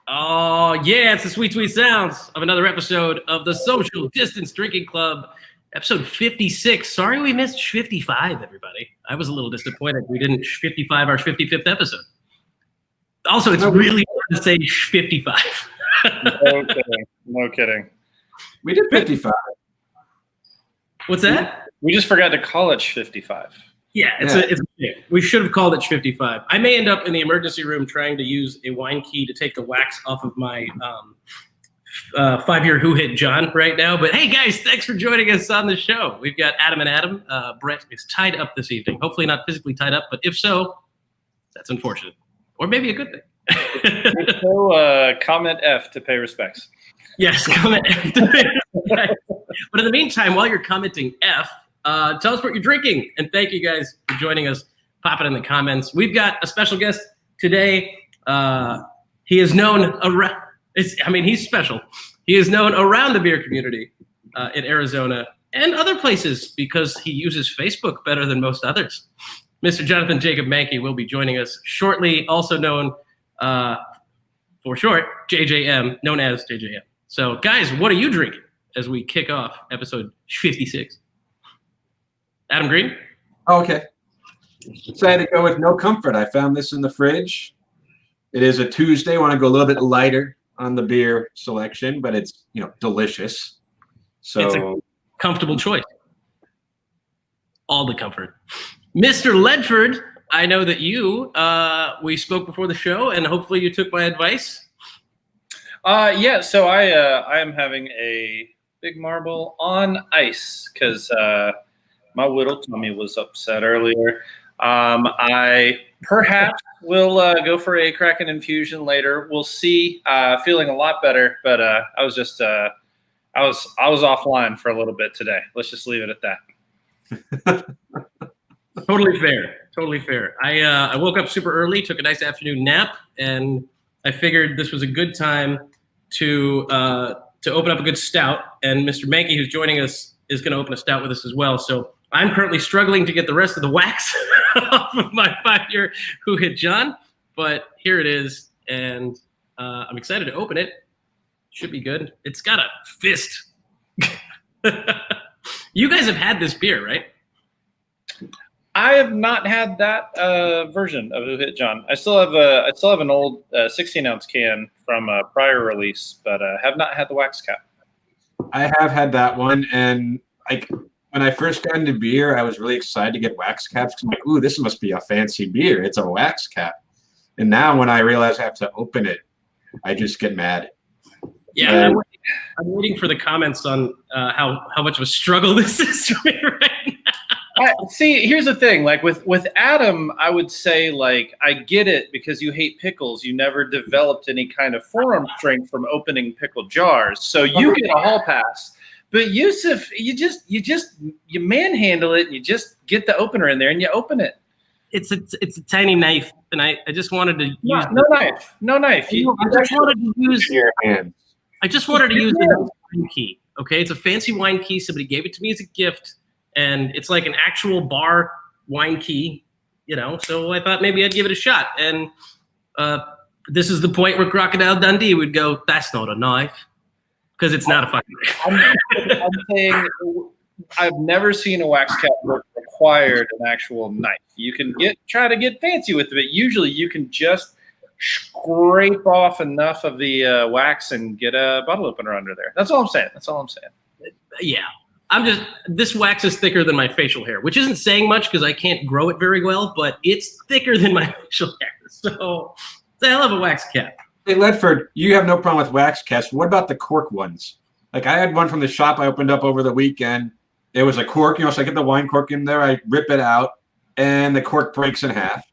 Oh, yeah, it's the sweet, sweet sounds of another episode of the Social Distance Drinking Club, episode 56. Sorry we missed 55, everybody. I was a little disappointed we didn't 55 our 55th episode. Also, it's really hard to say 55. No kidding. We did 55. What's that? We just forgot to call it 55. Yeah, we should have called it 55. I may end up in the emergency room trying to use a wine key to take the wax off of my 5-year Who Hit John right now. But hey, guys, thanks for joining us on the show. We've got Adam and Adam. Brett is tied up this evening. Hopefully not physically tied up, but if so, that's unfortunate. Or maybe a good thing. So, comment F to pay respects. Yes, comment F to pay respects. But in the meantime, while you're commenting F, tell us what you're drinking. And thank you guys for joining us. Pop it in the comments. We've got a special guest today. He is known around, he's special. He is known around the beer community in Arizona and other places because he uses Facebook better than most others. Mr. Jonathan Jacob Mahnke will be joining us shortly, also known for short, JJM, known as JJM. So, guys, what are you drinking as we kick off episode 56? Adam Green? Oh, okay. So I had to go with No Comfort. I found this in the fridge. It is a Tuesday. I want to go a little bit lighter on the beer selection, but it's, delicious. So it's a comfortable choice. All the comfort. Mr. Ledford, I know that we spoke before the show, and hopefully you took my advice. Yeah, so I am having a Big Marble on ice because my little tummy was upset earlier. I perhaps will go for a Kraken infusion later. We'll see. Feeling a lot better, but I was just I was offline for a little bit today. Let's just leave it at that. Totally fair. I woke up super early, took a nice afternoon nap, and I figured this was a good time to open up a good stout. And Mr. Mahnke, who's joining us, is going to open a stout with us as well. So I'm currently struggling to get the rest of the wax off of my 5-year Who Hit John, but here it is, and I'm excited to open it. Should be good. It's got a fist. You guys have had this beer, right? I have not had that version of Who Hit John. I still have an old 16-ounce can from a prior release, but have not had the wax cap. I have had that one, and when I first got into beer, I was really excited to get wax caps. I'm like, ooh, this must be a fancy beer. It's a wax cap. And now when I realize I have to open it, I just get mad. Yeah, I'm waiting for the comments on how much of a struggle this is for me right now. See, here's the thing. Like with Adam, I would say, I get it because you hate pickles. You never developed any kind of forearm strength from opening pickle jars. So you get a hall pass. But Yusuf, you manhandle it and you just get the opener in there and you open it. It's a tiny knife, and I just wanted to use no knife. I just wanted to use the wine key. Okay, it's a fancy wine key. Somebody gave it to me as a gift, and it's like an actual bar wine key, So I thought maybe I'd give it a shot. And this is the point where Crocodile Dundee would go, "That's not a knife." Because it's not a fucking knife. I'm saying I've never seen a wax cap that required an actual knife. You can try to get fancy with it, but usually you can just scrape off enough of the wax and get a bottle opener under there. That's all I'm saying. Yeah. This wax is thicker than my facial hair, which isn't saying much because I can't grow it very well, but it's thicker than my facial hair. So it's a hell of a wax cap. Hey, Ledford, you have no problem with wax caps. What about the cork ones? Like, I had one from the shop I opened up over the weekend. It was a cork, so I get the wine cork in there, I rip it out, and the cork breaks in half.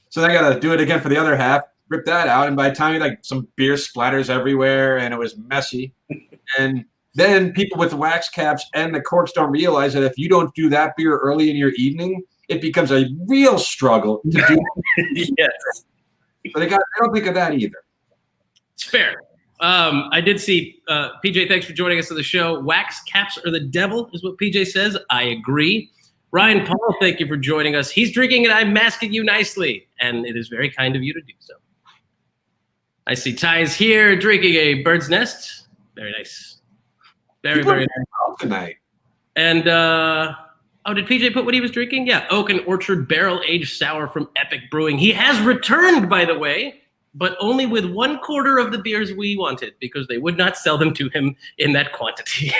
So then I got to do it again for the other half, rip that out, and by the time some beer splatters everywhere, and it was messy. And then people with the wax caps and the corks don't realize that if you don't do that beer early in your evening, it becomes a real struggle to do. Yes. So they don't think of that either. It's fair. I did see PJ. Thanks for joining us on the show. Wax caps are the devil, is what PJ says. I agree. Ryan Paul, thank you for joining us. He's drinking and I'm masking you nicely, and it is very kind of you to do so. I see Ty's here drinking a bird's nest. Very nice. Very nice. Tonight. And did PJ put what he was drinking? Yeah, Oak and Orchard Barrel Aged Sour from Epic Brewing. He has returned, by the way, but only with 1/4 of the beers we wanted because they would not sell them to him in that quantity.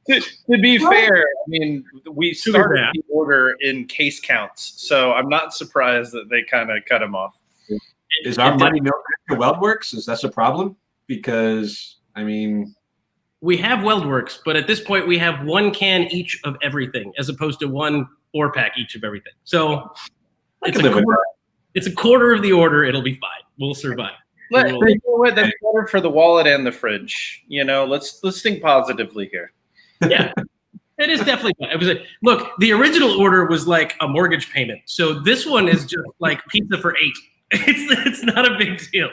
To be fair, I mean, we started the order in case counts, so I'm not surprised that they kind of cut him off. Is our money no to WeldWorks? Is that a problem? Because, I mean... We have WeldWorks, but at this point we have 1 can each of everything as opposed to 1 4-pack each of everything. So it's a quarter of the order. It'll be fine. We'll survive. That's better for the wallet and the fridge. You know, let's think positively here. Yeah, it is definitely fun. It was look, the original order was like a mortgage payment. So this one is just like pizza for 8. It's not a big deal.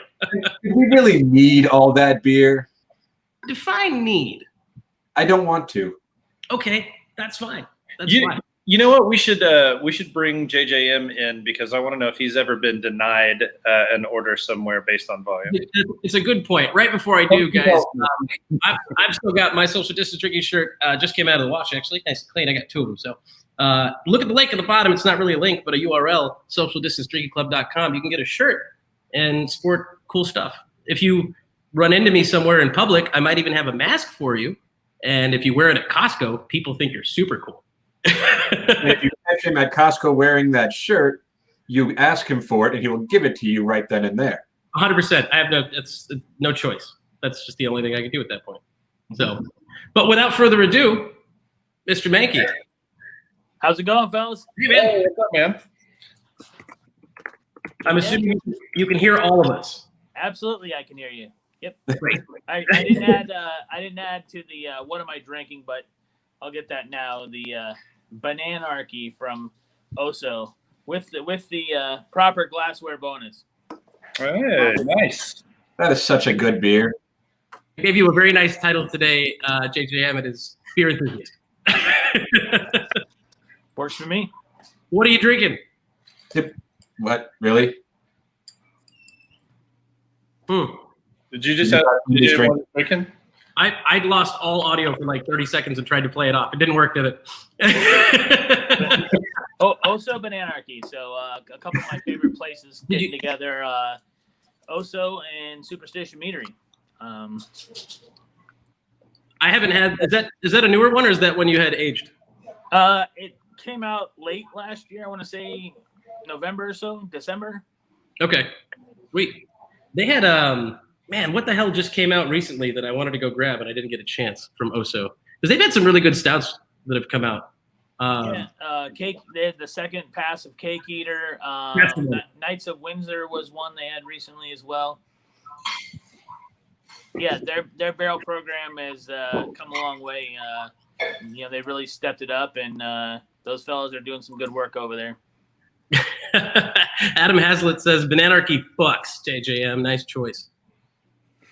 Do we really need all that beer? Define need. I don't want to. Okay, that's fine. That's fine. You know what? We should bring JJM in because I want to know if he's ever been denied an order somewhere based on volume. It's a good point. Right before I do, guys, I've still got my social distance drinking shirt. Just came out of the wash, actually. Nice and clean. I got 2 of them. So look at the link at the bottom. It's not really a link, but a URL, socialdistancedrinkingclub.com. You can get a shirt and sport cool stuff. If you run into me somewhere in public, I might even have a mask for you. And if you wear it at Costco, people think you're super cool. If you catch him at Costco wearing that shirt, you ask him for it, and he will give it to you right then and there. 100%. I have no choice. That's just the only thing I can do at that point. So, but without further ado, Mr. Mahnke. How's it going, fellas? Hey, man. Hey, what's up, man? I'm assuming you can hear all of us. Absolutely, I can hear you. Yep. Great. I didn't add to the what am I drinking, but I'll get that now. The Bananarchy from Oso with the proper glassware bonus. Hey, nice. That is such a good beer. I gave you a very nice title today, JJM. It is Beer Enthusiast. Works for me. What are you drinking? What? Really? Did you just have drinking? I lost all audio for like 30 seconds and tried to play it off. It didn't work, did it? Oso Bananarchy. So a couple of my favorite places getting together. Oso and Superstition Meadery. I haven't had. Is that a newer one, or is that one you had aged? It came out late last year. I want to say November or so, December. Okay, sweet. They had man, what the hell just came out recently that I wanted to go grab and I didn't get a chance from Oso because they've had some really good stouts that have come out. Cake. They had the second pass of Cake Eater. Knights of Windsor was one they had recently as well. Yeah, their barrel program has come a long way. They really stepped it up, and those fellas are doing some good work over there. Adam Hazlitt says Bananarchy fucks. JJM, nice choice.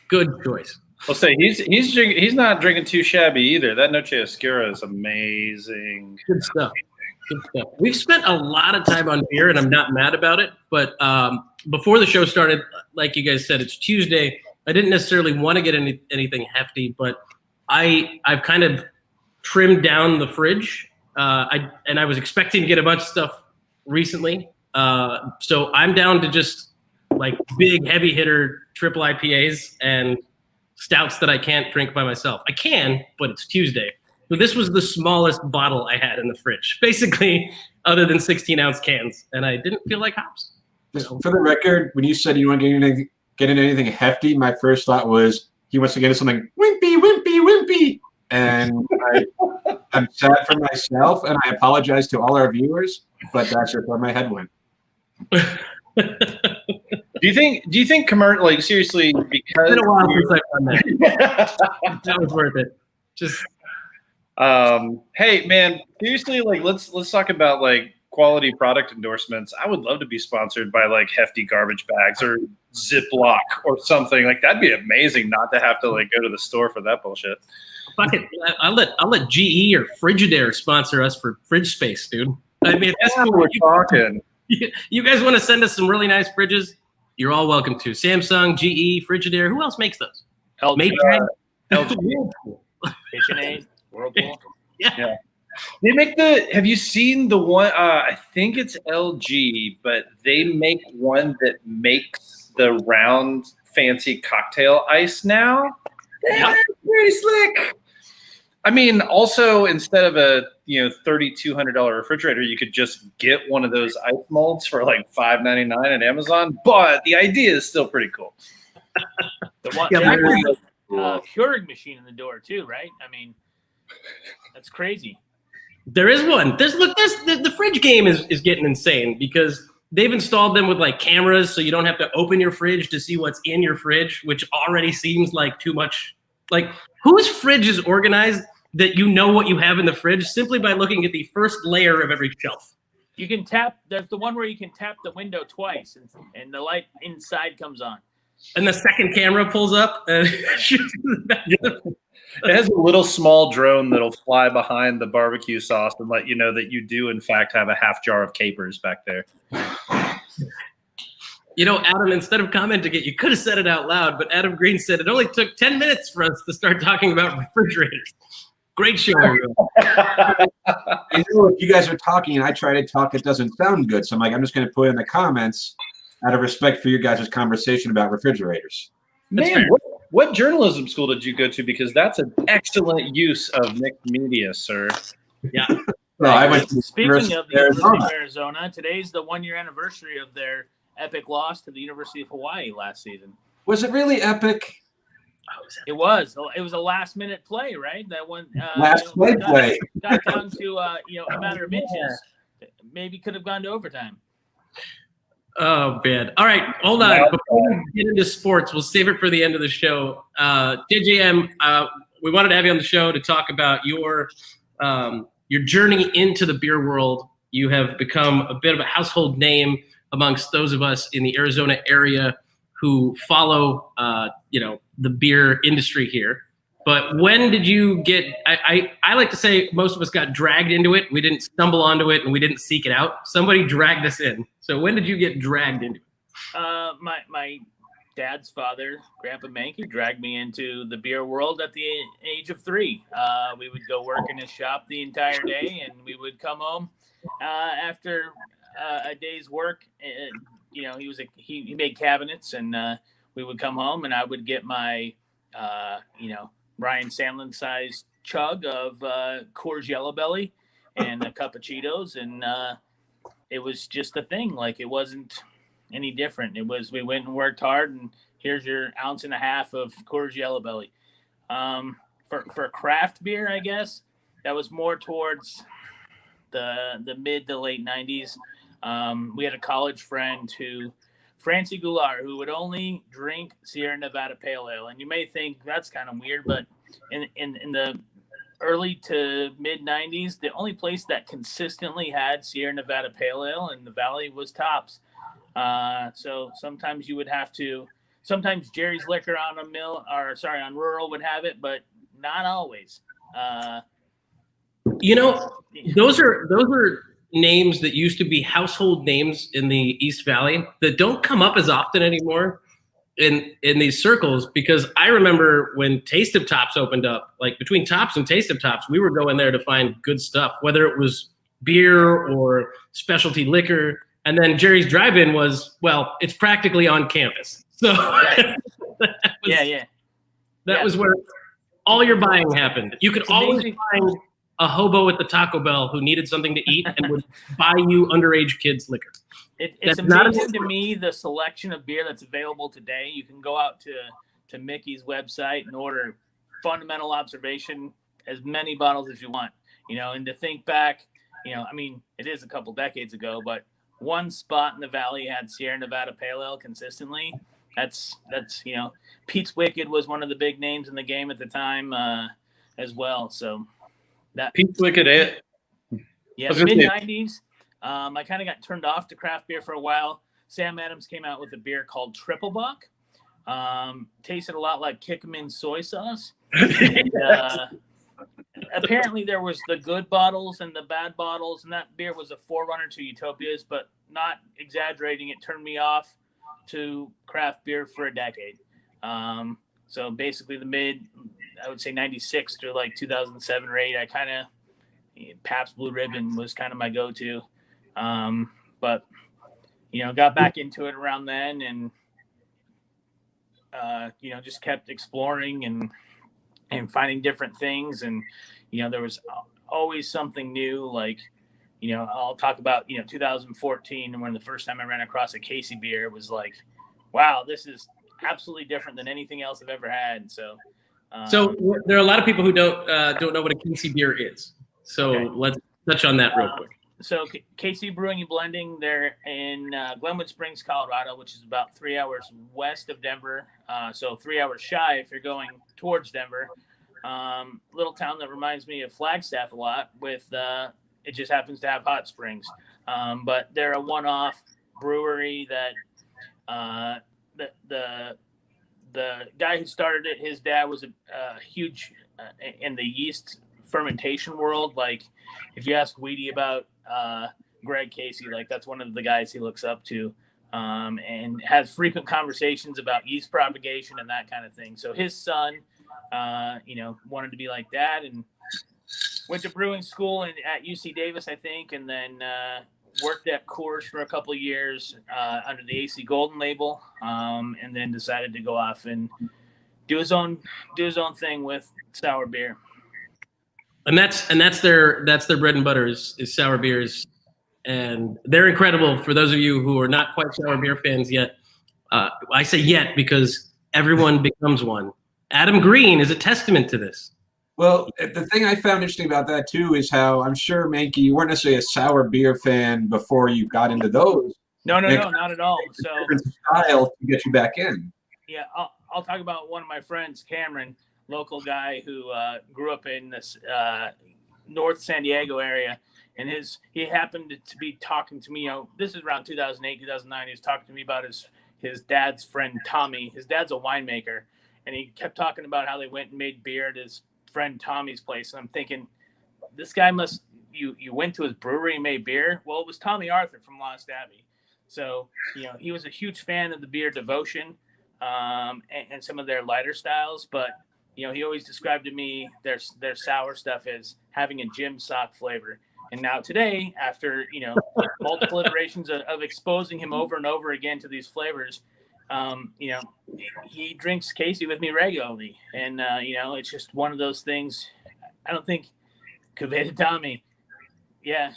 Good choice. I'll say he's not drinking too shabby either. That Noche Oscura is amazing. Good stuff. Good stuff. We've spent a lot of time on beer, and I'm not mad about it. But before the show started, like you guys said, it's Tuesday. I didn't necessarily want to get anything hefty, but I've kind of trimmed down the fridge. I was expecting to get a bunch of stuff recently. So I'm down to just like big heavy hitter triple IPAs and stouts that I can't drink by myself. I can, but it's Tuesday. So this was the smallest bottle I had in the fridge, basically, other than 16-ounce cans. And I didn't feel like hops. For the record, when you said you want to get into anything hefty, my first thought was he wants to get into something wimpy. And I'm sad for myself, and I apologize to all our viewers, but that's just where my head went. Do you think commercial, seriously, because it's been a while since I've done that. That was worth it. Just hey man, seriously, let's talk about quality product endorsements. I would love to be sponsored by hefty garbage bags or Ziploc or something. That'd be amazing not to have to go to the store for that bullshit. Fuck it. I'll let GE or Frigidaire sponsor us for fridge space, dude. I mean, that's what we're talking. You guys want to send us some really nice fridges? You're all welcome to. Samsung, GE, Frigidaire. Who else makes those? LG, LG. KitchenAid, Whirlpool. Yeah. They make have you seen the one, I think it's LG, but they make one that makes the round fancy cocktail ice now. Yeah, pretty slick. I mean, also instead of a $3,200 refrigerator, you could just get one of those ice molds for like $5.99 at Amazon. But the idea is still pretty cool. The one, Yeah, there's a Keurig machine in the door too, right? I mean, that's crazy. There is one. The fridge game is getting insane because they've installed them with like cameras, so you don't have to open your fridge to see what's in your fridge, which already seems like too much. Like, whose fridge is organized that you know what you have in the fridge simply by looking at the first layer of every shelf? You can tap. There's the one where you can tap the window twice, and the light inside comes on. And the second camera pulls up and shoots It has a little small drone that'll fly behind the barbecue sauce and let you know that you do, in fact, have a half jar of capers back there. Adam, instead of commenting it, you could have said it out loud, but Adam Green said it only took 10 minutes for us to start talking about refrigerators. Great show, everyone. If you guys are talking and I try to talk, it doesn't sound good. So I'm just going to put in the comments out of respect for you guys' conversation about refrigerators. Man, what journalism school did you go to? Because that's an excellent use of mixed media, sir. Yeah. Well, I went to Speaking of the University Arizona. of Arizona, today's the 1-year anniversary of their epic loss to the University of Hawaii last season. Was it really epic? It was. It was a last-minute play, right? That one. Play. Got down to a matter of inches. Maybe could have gone to overtime. Oh, man. All right, hold on. Before we get into sports, we'll save it for the end of the show. JJM, we wanted to have you on the show to talk about your journey into the beer world. You have become a bit of a household name amongst those of us in the Arizona area who follow, the beer industry here. But when did you get? I like to say most of us got dragged into it. We didn't stumble onto it, and we didn't seek it out. Somebody dragged us in. So when did you get dragged into it? My dad's father, Grandpa Mahnke, dragged me into the beer world at the age of 3. We would go work in his shop the entire day, and we would come home after a day's work. He made cabinets, and we would come home, and I would get my Ryan Sandlin sized chug of Coors Yellow Belly and a cup of Cheetos, and it was just a thing. Like, it wasn't any different. It was, we went and worked hard, and here's your 1.5 ounces of Coors Yellow Belly. For craft beer, I guess that was more towards the mid to late 90s. We had a college friend Francie Goulart, who would only drink Sierra Nevada Pale Ale. And you may think that's kind of weird, but in the early to mid 90s, the only place that consistently had Sierra Nevada Pale Ale in the Valley was Tops. So sometimes you would have to, sometimes Jerry's Liquor on Rural would have it, but not always. Those are names that used to be household names in the East Valley that don't come up as often anymore in these circles, because I remember when Taste of Tops opened up, like between Tops and Taste of Tops, we were going there to find good stuff, whether it was beer or specialty liquor. And then Jerry's Drive-In was, well, it's practically on campus. So that was where all your buying happened. You could always find a hobo at the Taco Bell who needed something to eat and would buy you underage kids liquor. It's amazing to me, the selection of beer that's available today. You can go out to Mickey's website and order Fundamental Observation, as many bottles as you want, and to think back, it is a couple decades ago, but one spot in the Valley had Sierra Nevada Pale Ale consistently. That's Pete's Wicked was one of the big names in the game at the time as well. So that Pete's Wicked, mid 90s. I kind of got turned off to craft beer for a while. Sam Adams came out with a beer called Triple Buck. Tasted a lot like Kikkoman soy sauce. apparently there was the good bottles and the bad bottles, and that beer was a forerunner to Utopias, but not exaggerating, it turned me off to craft beer for a decade. So basically I would say 96 to like 2007 or 8, Pabst Blue Ribbon was kind of my go-to. But, got back into it around then and, just kept exploring and finding different things. And, there was always something new. Like, I'll talk about, 2014 when the first time I ran across a Casey beer, it was like, wow, this is absolutely different than anything else I've ever had. So there are a lot of people who don't know what a Casey beer is. So Okay. Let's touch on that real quick. So Casey Brewing and Blending, they're in Glenwood Springs, Colorado, which is about 3 hours west of Denver. So 3 hours shy if you're going towards Denver. Little town that reminds me of Flagstaff a lot. It just happens to have hot springs, but they're a one-off brewery that the guy who started it, his dad was a huge in the yeast fermentation world. Like if you ask Weedy about Greg Casey, like that's one of the guys he looks up to, and has frequent conversations about yeast propagation and that kind of thing. So his son, wanted to be like that and went to brewing school at UC Davis, I think, and then worked at Coors for a couple of years under the AC Golden label, and then decided to go off and do his own thing with sour beer. And that's their bread and butter is sour beers, and they're incredible. For those of you who are not quite sour beer fans yet, I say yet because everyone becomes one. Adam Green is a testament to this. Well, the thing I found interesting about that too is how I'm sure, Mahnke, you weren't necessarily a sour beer fan before you got into those. No, not at all. So different style to get you back in. Yeah, I'll talk about one of my friends, Cameron, local guy who grew up in this North San Diego area, and he happened to be talking to me. This is around 2008, 2009. He was talking to me about his dad's friend Tommy. His dad's a winemaker, and he kept talking about how they went and made beer at his friend Tommy's place. And I'm thinking, this guy you went to his brewery and made beer? Well, it was Tommy Arthur from Lost Abbey. So, he was a huge fan of the beer Devotion and some of their lighter styles. But, he always described to me their sour stuff as having a gym sock flavor. And now today, after, multiple iterations of exposing him over and over again to these flavors, he drinks Casey with me regularly. And, it's just one of those things. I don't think Cuvée Tommy. Yeah.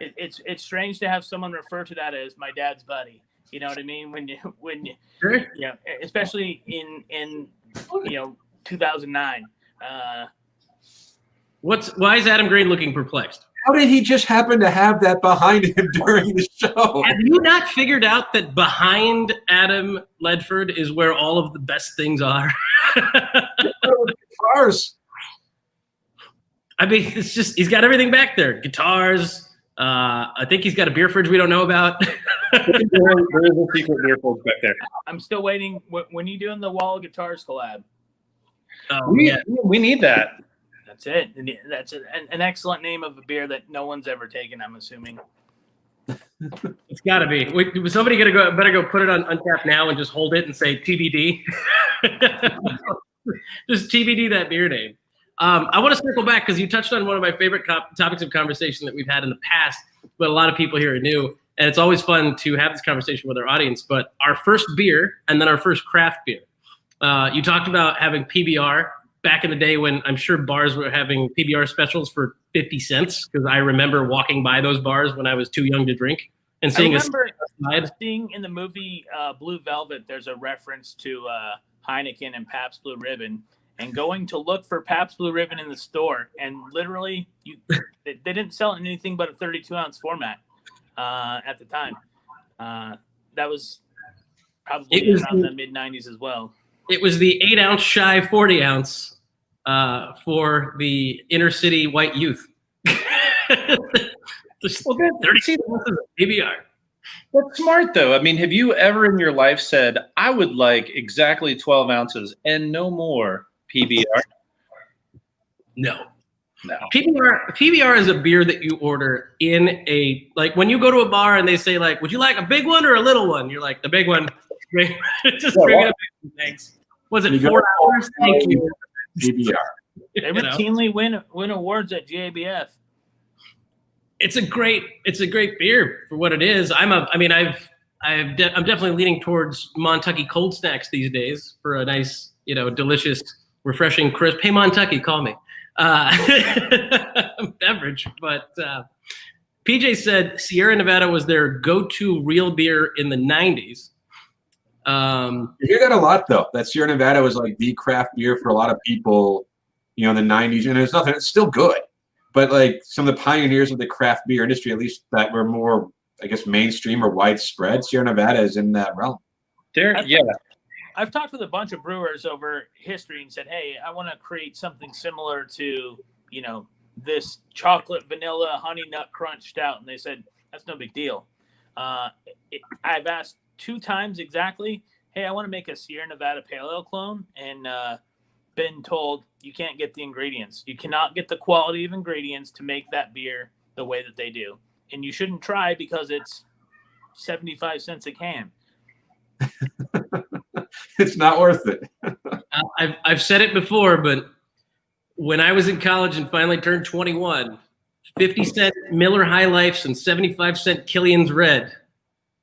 It's strange to have someone refer to that as my dad's buddy. You know what I mean? When you, Sure. Especially in 2009. Why is Adam Green looking perplexed? How did he just happen to have that behind him during the show? Have you not figured out that behind Adam Ledford is where all of the best things are? Guitars. I mean, it's just he's got everything back there. Guitars. I think he's got a beer fridge we don't know about. There is a secret beer fridge back there. I'm still waiting. When you doing the Wall of Guitars collab? We need that. That's it. That's an excellent name of a beer that no one's ever taken, I'm assuming. It's got to be. Was somebody better go put it on Untappd now and just hold it and say TBD? Just TBD that beer name. I want to circle back because you touched on one of my favorite topics of conversation that we've had in the past, but a lot of people here are new, and it's always fun to have this conversation with our audience. But our first beer and then our first craft beer. You talked about having PBR back in the day when I'm sure bars were having PBR specials for 50 cents because I remember walking by those bars when I was too young to drink and seeing seeing in the movie Blue Velvet, there's a reference to Heineken and Pabst Blue Ribbon, and going to look for Pabst Blue Ribbon in the store, and literally they didn't sell it in anything but a 32-ounce format at the time. That was probably around the mid-'90s as well. It was the 8-ounce shy 40-ounce for the inner city white youth. Well, good. 30 ounces of PBR. That's smart, though. I mean, have you ever in your life said, I would like exactly 12 ounces and no more PBR? No. No. PBR is a beer that you order in a, like when you go to a bar and they say like, would you like a big one or a little one? You're like, the big one. Just bring it up. Thanks. Was it 4 hours? Thank you. PBR. They routinely win awards at GABF. It's a great beer for what it is. I'm definitely leaning towards Montucky cold snacks these days for a nice, delicious, refreshing, crisp. Hey, Montucky, call me. Beverage. But PJ said Sierra Nevada was their go-to real beer in the 90s. You hear that a lot, though. That Sierra Nevada was like the craft beer for a lot of people, in the 90s. And there's nothing. It's still good. But like some of the pioneers of the craft beer industry, at least that were more, I guess, mainstream or widespread, Sierra Nevada is in that realm. I've talked with a bunch of brewers over history and said, hey, I want to create something similar to, this chocolate, vanilla, honey nut crunch stout. And they said, that's no big deal. I've asked 2 times exactly, hey, I want to make a Sierra Nevada Pale Ale clone. And been told you can't get the ingredients. You cannot get the quality of ingredients to make that beer the way that they do. And you shouldn't try because it's 75 cents a can. It's not worth it. I've said it before, but when I was in college and finally turned 21, 50-cent Miller High Lifes and 75-cent Killian's Red.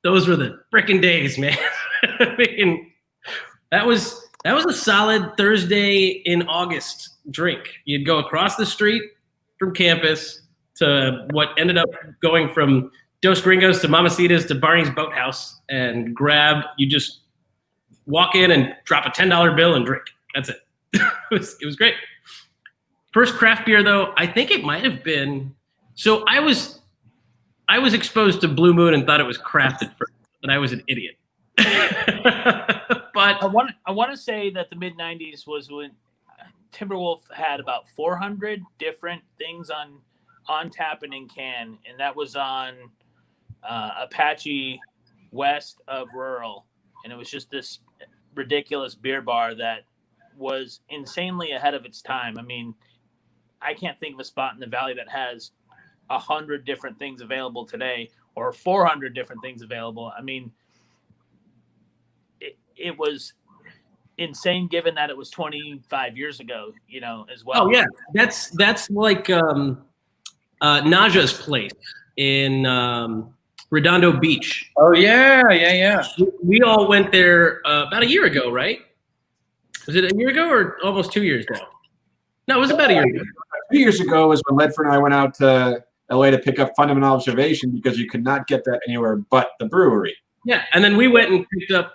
Those were the frickin' days, man. I mean, that was a solid Thursday in August drink. You'd go across the street from campus to what ended up going from Dos Gringos to Mamacitas to Barney's Boathouse and you just walk in and drop a $10 bill and drink. That's it. It was great. First craft beer, though, I think it might have been. So I was exposed to Blue Moon and thought it was crafted first, but I was an idiot. But I want to say that the mid 90s was when Timberwolf had about 400 different things on tap and in can, and that was on Apache west of Rural, and it was just this ridiculous beer bar that was insanely ahead of its time. I mean, I can't think of a spot in the valley that has 100 different things available today or 400 different things available. I mean, it was insane given that it was 25 years ago, as well. Oh yeah. That's like Naja's place in Redondo Beach. Oh yeah. We all went there about a year ago, right? Was it a year ago or almost 2 years ago? No, it was about a year ago. 2 years ago was when Ledford and I went out to LA to pick up Fundamental Observation because you could not get that anywhere but the brewery. Yeah, and then we went and picked up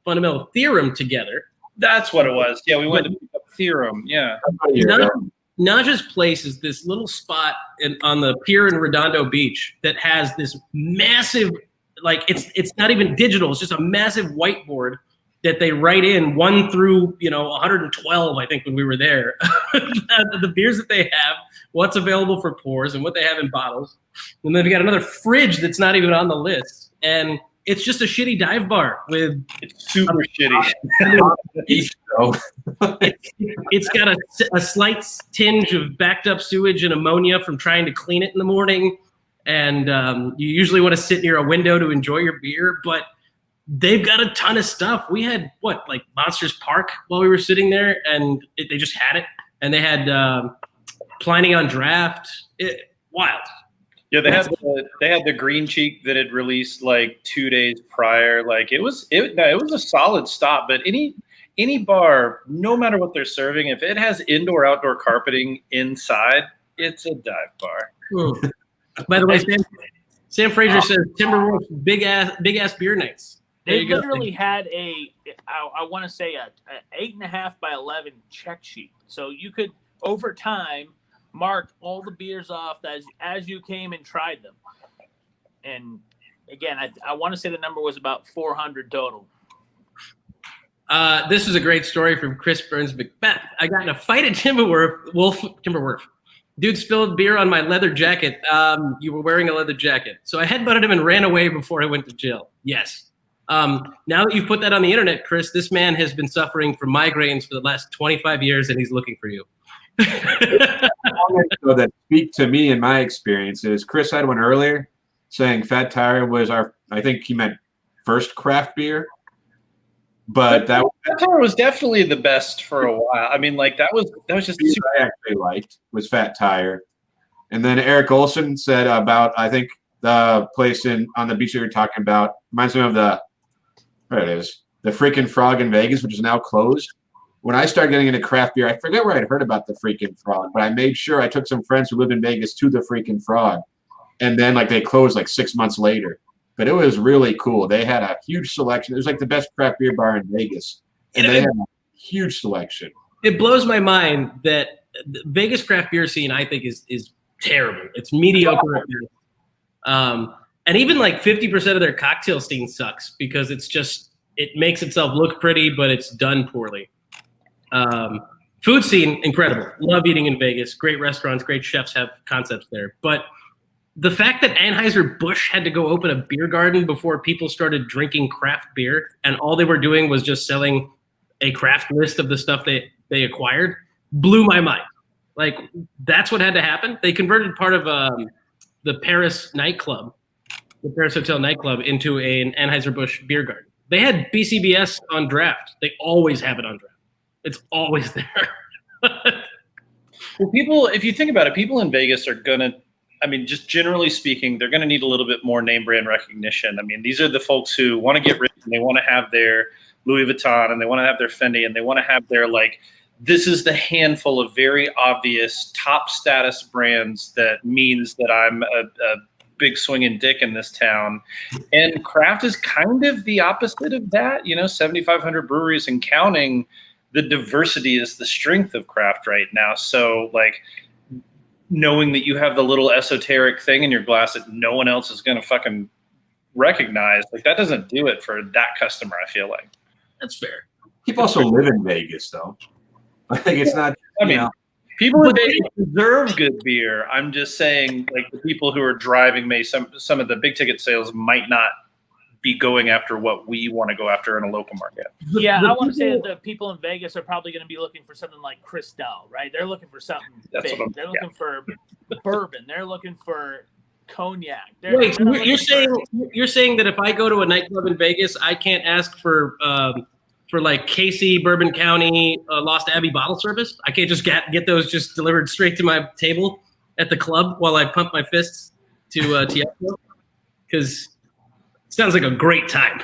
Fundamental Theorem together. That's what it was. Yeah, we went to pick up Theorem. Yeah. Naja's place is this little spot on the pier in Redondo Beach that has this massive, like it's not even digital. It's just a massive whiteboard that they write in 1 through 112. I think when we were there, the beers that they have, what's available for pours, and what they have in bottles, and then we got another fridge that's not even on the list, and it's just a shitty dive bar with. It's super shitty. It's got a slight tinge of backed up sewage and ammonia from trying to clean it in the morning. And you usually want to sit near a window to enjoy your beer, but they've got a ton of stuff. We had like Monsters Park while we were sitting there, and they just had it. And they had Pliny on draft. Wild. Yeah, they had the Green Cheek that had released like 2 days prior. Like it was a solid stop. But any bar, no matter what they're serving, if it has indoor outdoor carpeting inside, it's a dive bar. By the way, Sam Fraser says Timberwolves big ass beer nights. They literally had I want to say a 8.5 by 11 check sheet, so you could over time mark all the beers off as you came and tried them. And again, I want to say the number was about 400 total. This is a great story from Chris Burns Macbeth. I got in a fight at Timberwolf. Dude spilled beer on my leather jacket. You were wearing a leather jacket. So I headbutted him and ran away before I went to jail. Yes. Now that you've put that on the internet, Chris, this man has been suffering from migraines for the last 25 years, and he's looking for you. So that speak to me in my experiences. Chris had one earlier saying Fat Tire was I think he meant first craft beer. But that Tire was definitely the best for a while. I mean, like that was just beer I actually liked was Fat Tire. And then Eric Olson said about, I think, the place on the beach that you're talking about reminds me of the Freaking Frog in Vegas, which is now closed. When I started getting into craft beer, I forget where I'd heard about the Freaking Frog, but I made sure I took some friends who lived in Vegas to the Freaking Frog. And then they closed 6 months later. But it was really cool. They had a huge selection. It was the best craft beer bar in Vegas. And they had a huge selection. It blows my mind that the Vegas craft beer scene, I think, is terrible. It's mediocre. And even 50% of their cocktail scene sucks because it makes itself look pretty, but it's done poorly. Food scene, incredible. Love eating in Vegas. Great restaurants, great chefs have concepts there. But the fact that Anheuser-Busch had to go open a beer garden before people started drinking craft beer, and all they were doing was just selling a craft list of the stuff they acquired, blew my mind. That's what had to happen. They converted part of the Paris nightclub, the Paris Hotel nightclub, into an Anheuser-Busch beer garden. They had BCBS on draft. They always have it on draft. It's always there. Well, if you think about it, people in Vegas are going to, just generally speaking, they're going to need a little bit more name brand recognition. These are the folks who want to get rich and they want to have their Louis Vuitton and they want to have their Fendi and they want to have their this is the handful of very obvious top status brands that means that I'm a big swinging dick in this town. And craft is kind of the opposite of that. 7,500 breweries and counting. The diversity is the strength of craft right now. So knowing that you have the little esoteric thing in your glass that no one else is going to fucking recognize, that doesn't do it for that customer, I feel like. That's fair. People also live in Vegas, though. It's not, people in Vegas deserve good beer. I'm just saying, the people who are driving some of the big ticket sales might not be going after what we want to go after in a local market. Yeah, I want to say that the people in Vegas are probably going to be looking for something like Cristal, right? They're looking for something big. They're looking for bourbon. They're looking for cognac. Wait, you're saying that if I go to a nightclub in Vegas, I can't ask for Casey, Bourbon County, Lost Abbey bottle service? I can't just get those just delivered straight to my table at the club while I pump my fists to Tiago? Because it sounds like a great time.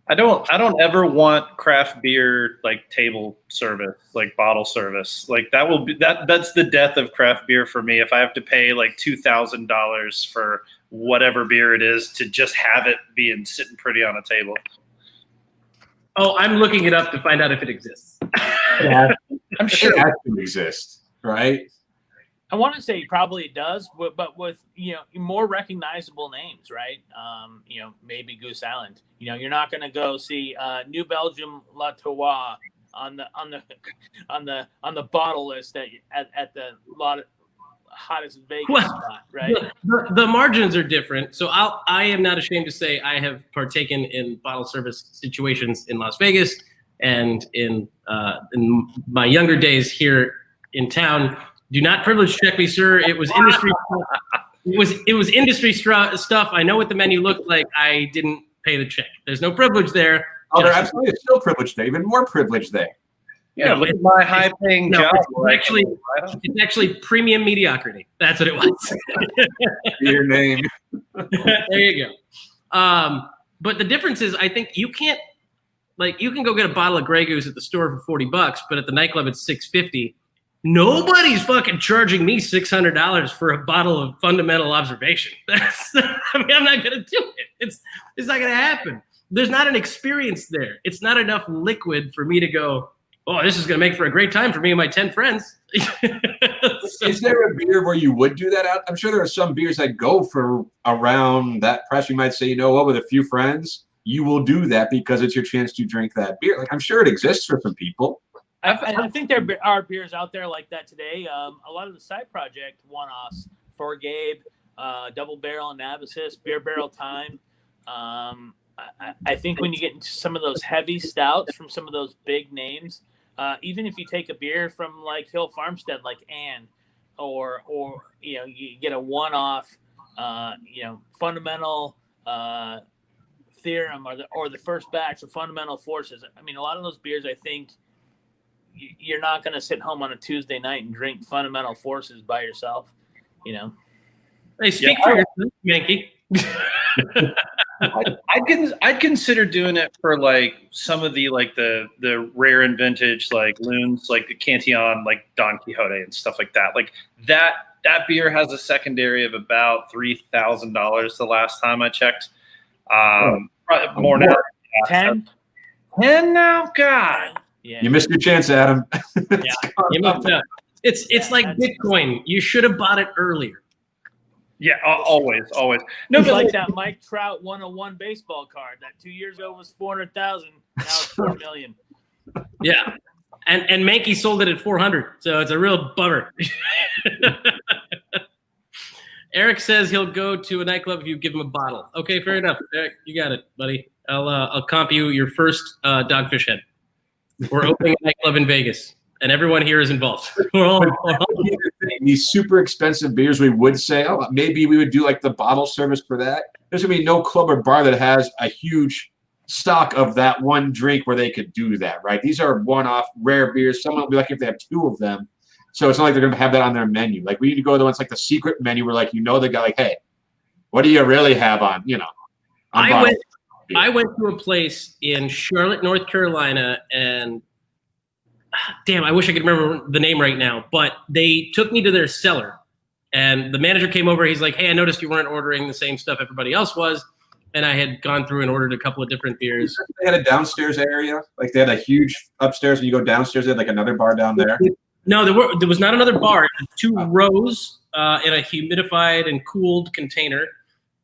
I don't ever want craft beer table service, bottle service. That will be that's the death of craft beer for me. If I have to pay $2,000 for whatever beer it is to just have it being sitting pretty on a table. Oh, I'm looking it up to find out if it exists. Yeah, I'm sure it has to exist, right? I want to say probably it does, but with more recognizable names, right? Maybe Goose Island. You're not going to go see New Belgium La Tour on the bottle list at the hottest Vegas spot, right? The margins are different. So I am not ashamed to say I have partaken in bottle service situations in Las Vegas and in my younger days here in town. Do not privilege check me, sir. It was industry. It was industry stuff. I know what the menu looked like. I didn't pay the check. There's no privilege there. Oh, there absolutely is still privilege there. Even more privilege there. Yeah, look at my high-paying job. It's actually premium mediocrity. That's what it was. Your name. There you go. But the difference is, I think you can't you can go get a bottle of Grey Goose at the store for $40, but at the nightclub it's $6.50. Nobody's fucking charging me $600 for a bottle of fundamental observation. I'm not gonna do it. It's not gonna happen. There's not an experience there. It's not enough liquid for me to go, oh, this is gonna make for a great time for me and my 10 friends. Is there a beer where you would do that? I'm sure there are some beers that go for around that price. You might say, with a few friends, you will do that because it's your chance to drink that beer. I'm sure it exists for some people. I think there are beers out there like that today. A lot of the side project one-offs for Gabe, Double Barrel and Nabiscus, Beer Barrel Time. I think when you get into some of those heavy stouts from some of those big names, even if you take a beer from like Hill Farmstead, like Ann, or you get a one-off, fundamental theorem, or the first batch of fundamental forces. I mean, a lot of those beers, I think you're not going to sit home on a Tuesday night and drink fundamental forces by yourself. Hey, speak for yourself, Mahnke. I'd consider doing it for like some of the the rare and vintage like loons, like the Cantillon, like Don Quixote and stuff like that. Like that beer has a secondary of about $3,000 the last time I checked. Probably more now. 10 now, God. Yeah. You missed your chance, Adam. You must have. It's like Bitcoin. You should have bought it earlier. Yeah, always. No, it's like that Mike Trout 101 baseball card that 2 years ago was 400,000. Now it's 4 million. Yeah, and Mahnke sold it at 400, so it's a real bummer. Eric says he'll go to a nightclub if you give him a bottle. Okay, fair enough. Eric, you got it, buddy. I'll comp you your first Dogfish Head. We're opening a nightclub in Vegas, and everyone here is involved. These super expensive beers, we would say, oh, maybe we would do like the bottle service for that. There's gonna be no club or bar that has a huge stock of that one drink where they could do that, right? These are one-off rare beers. Someone will be lucky if they have two of them. So it's not like they're gonna have that on their menu. Like we need to go to the ones like the secret menu where like the guy like, hey, what do you really have on? I went to a place in Charlotte, North Carolina, and damn, I wish I could remember the name right now, but they took me to their cellar, and the manager came over. He's like, hey, I noticed you weren't ordering the same stuff everybody else was, and I had gone through and ordered a couple of different beers. They had a downstairs area. Like they had a huge upstairs, and you go downstairs, they had like another bar down there. No, there was not another bar. Two rows in a humidified and cooled container,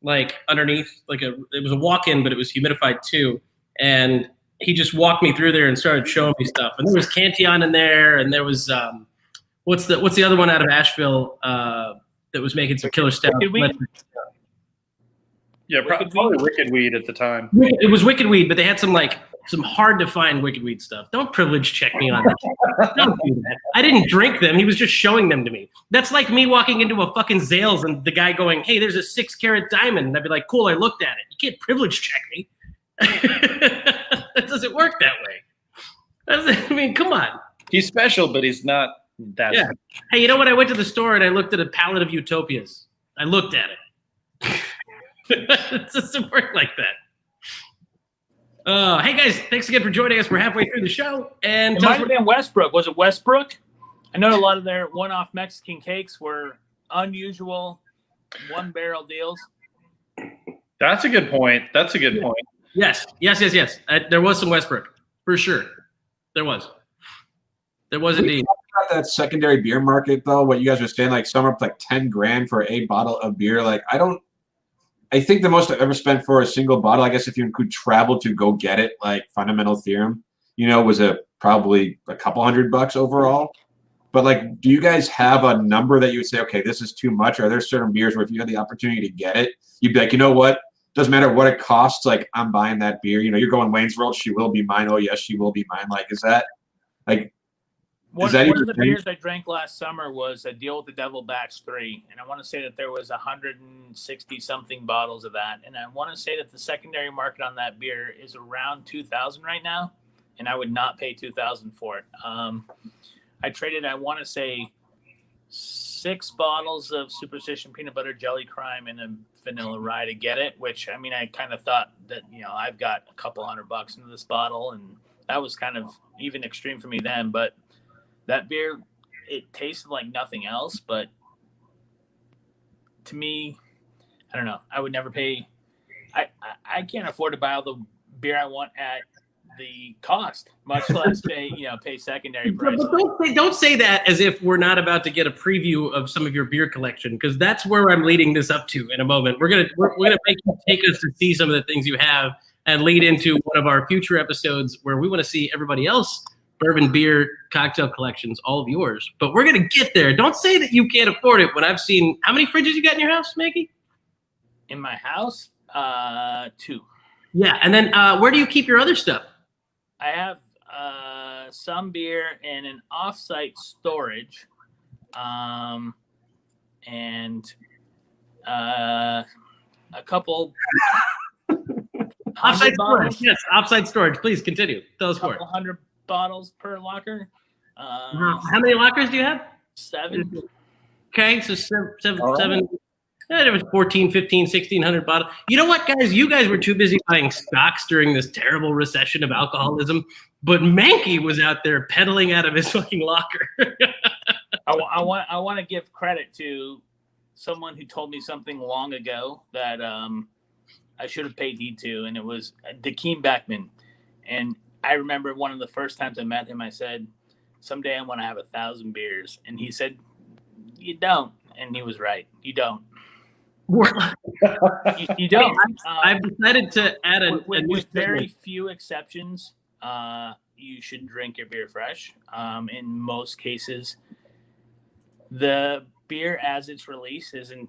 like underneath, it was a walk-in, but it was humidified too. And he just walked me through there and started showing me stuff. And there was Cantillon in there, and there was what's the other one out of Asheville that was making some killer stuff. Yeah, probably Wicked Weed at the time. It was Wicked Weed, but they had some hard to find Wicked Weed stuff. Don't privilege check me on that. Don't do that. I didn't drink them. He was just showing them to me. That's like me walking into a fucking Zales and the guy going, hey, there's a 6-carat diamond. And I'd be like, cool, I looked at it. You can't privilege check me. That doesn't work that way. Come on. He's special, but he's not that. Yeah. Hey, you know what? I went to the store and I looked at a pallet of Utopias. I looked at it. It doesn't work like that. Hey guys, thanks again for joining us. We're halfway through the show, and it might have been Westbrook. Was it Westbrook? I know a lot of their one-off Mexican cakes were unusual, one-barrel deals. That's a good point. Yes. There was some Westbrook for sure. There was indeed. About that secondary beer market though, what you guys were saying, like some are like 10 grand for a bottle of beer. Like I think the most I've ever spent for a single bottle, I guess if you include travel to go get it, like Fundamental Theorem, was probably a couple $100 overall. But like, do you guys have a number that you would say, okay, this is too much? Or are there certain beers where if you had the opportunity to get it, you'd be like, you know what? Doesn't matter what it costs. Like I'm buying that beer. You're going Wayne's World. She will be mine. Oh yes, she will be mine. Like, is that like? One of the beers I drank last summer was a Deal with the Devil Batch 3, and I want to say that there was 160-something bottles of that, and I want to say that the secondary market on that beer is around $2,000 right now, and I would not pay $2,000 for it. I traded, I want to say, 6 bottles of Superstition Peanut Butter Jelly Crime and a Vanilla Rye to get it, which, I mean, I kind of thought that, I've got a couple $100 into this bottle, and that was kind of even extreme for me then, but that beer, it tasted like nothing else, but to me, I don't know. I would never pay. I can't afford to buy all the beer I want at the cost, much less pay secondary price. But don't say that as if we're not about to get a preview of some of your beer collection, because that's where I'm leading this up to in a moment. We're gonna make you take us to see some of the things you have and lead into one of our future episodes where we want to see everybody else. Bourbon beer cocktail collections, all of yours. But we're going to get there. Don't say that you can't afford it when I've seen – how many fridges you got in your house, Mahnke? In my house? 2. Yeah. And then where do you keep your other stuff? I have some beer in an off-site storage, and a couple Offsite storage. bottles, Yes, offsite storage. Please continue. Tell us more. couple 100 bottles per locker. How many lockers do you have? 7. Okay, so seven. All right. There was 14, 15, 1,600 bottles. You know what, guys? You guys were too busy buying stocks during this terrible recession of alcoholism, but Mahnke was out there peddling out of his fucking locker. I want to give credit to someone who told me something long ago that I should have paid heed to, and it was Dakeem Beckman. And I remember one of the first times I met him, I said, someday I want to have 1,000 beers. And he said, you don't. And he was right. You don't. You don't. I've decided to add with very few exceptions, you should drink your beer fresh. In most cases, the beer as it's released isn't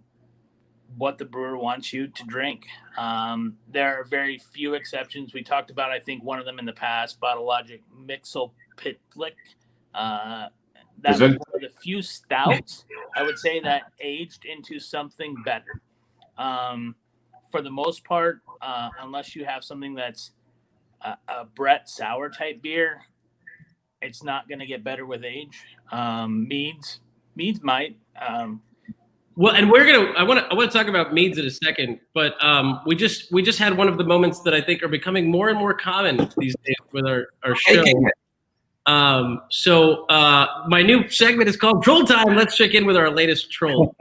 what the brewer wants you to drink. There are very few exceptions. We talked about, I think, one of them in the past, Bottlelogic Mixel-Pitlick. That's one of the few stouts, I would say, that aged into something better. For the most part, unless you have something that's a Brett sour type beer, it's not going to get better with age. Meads might. Well, and I want to talk about meads in a second, but we just had one of the moments that I think are becoming more and more common these days with our show. So my new segment is called Troll Time. Let's check in with our latest troll.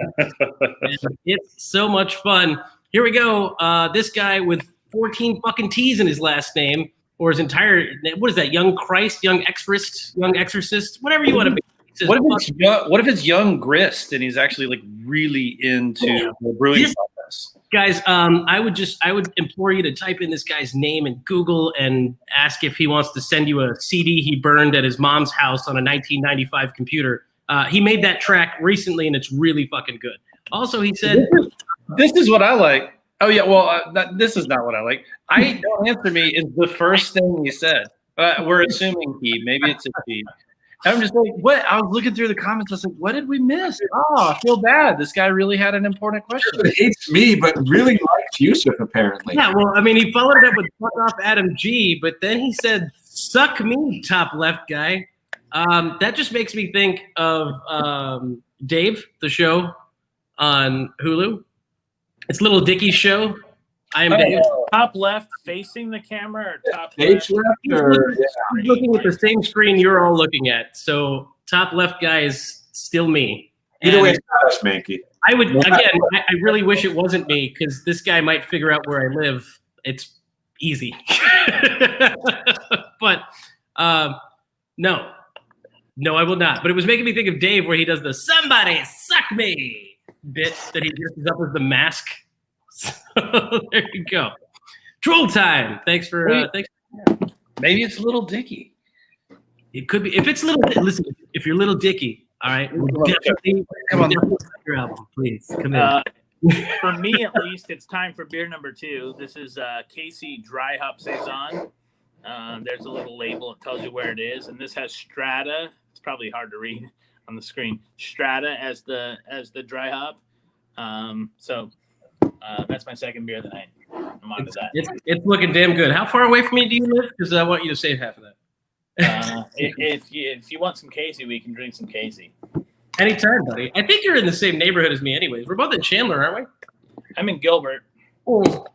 It's so much fun. Here we go. This guy with 14 fucking T's in his last name, or his entire, what is that? Young Christ, young exorcist, whatever you want to be. What if it's young grist and he's actually like really into the brewing process? Guys, I would implore you to type in this guy's name in Google and ask if he wants to send you a CD he burned at his mom's house on a 1995 computer. He made that track recently, and it's really fucking good. Also, he said, "This is what I like." Oh yeah, well, this is not what I like. Don't answer me is the first thing he said. We're assuming he. Maybe it's a he. I'm just like, what? I was looking through the comments. I was like, what did we miss? Oh, I feel bad. This guy really had an important question. He hates me, but really likes Yusuf, apparently. Yeah, well, I mean, he followed it up with fuck off Adam G, but then he said, suck me, top left guy. That just makes me think of Dave, the show on Hulu. It's Little Dickie's show. I am Dave. Top left facing the camera, or top Page left? I'm looking at the same screen you're all looking at. So top left guy is still me. Either way, it's not us, Mahnke. I would, again, I really wish it wasn't me, because this guy might figure out where I live. It's easy. But no, I will not. But it was making me think of Dave, where he does the somebody suck me bit that he dresses up as the mask. So there you go. Troll time. Thanks for Maybe it's Little Dicky. It could be. If it's listen, if you're Little Dicky, all right, definitely your album, please come in. For me, at least, it's time for beer number 2. This is Casey Dry Hop Saison. There's a little label that tells you where it is, and this has Strata. It's probably hard to read on the screen. Strata as the dry hop. So that's my second beer of the night. I'm on to that. It's looking damn good. How far away from me do you live? Because I want you to save half of that. If you want some Casey, we can drink some Casey. Anytime, buddy. I think you're in the same neighborhood as me anyways. We're both in Chandler, aren't we? I'm in Gilbert. Oh.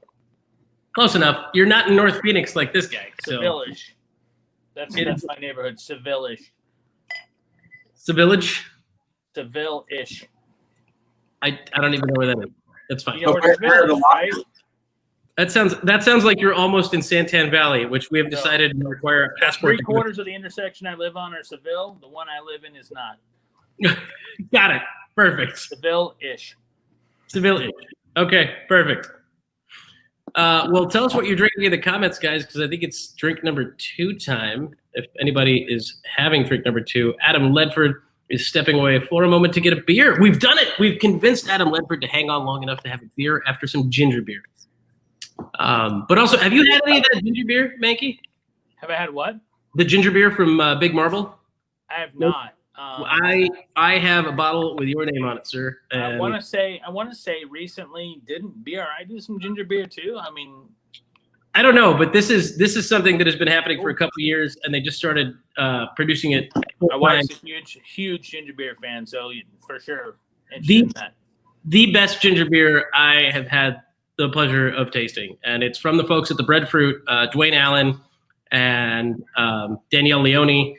Close enough. You're not in North Phoenix like this guy. So. Seville-ish. That's my neighborhood. Seville-ish. Seville-ish? Seville-ish. I don't even know where that is. That's fine. You know where Seville is, right? That sounds like you're almost in Santan Valley, which we have decided to require a passport. 3/4 of the intersection I live on are Seville. The one I live in is not. Got it. Perfect. Seville-ish. Seville-ish. Okay, perfect. Well, tell us what you're drinking in the comments, guys, because I think it's drink number 2 time. If anybody is having drink number 2, Adam Ledford is stepping away for a moment to get a beer. We've done it. We've convinced Adam Ledford to hang on long enough to have a beer after some ginger beer. But also, have you had any of that ginger beer, Mahnke? Have I had what? the ginger beer from Big Marble? I have not. I have a bottle with your name on it, sir. I want to say recently didn't BRI do some ginger beer too? I mean, I don't know, but this is something that has been happening for a couple of years, and they just started producing it. my wife's a huge ginger beer fan, so for sure. The best ginger beer I have had the pleasure of tasting, and it's from the folks at the Breadfruit. Dwayne Allen and Danielle Leone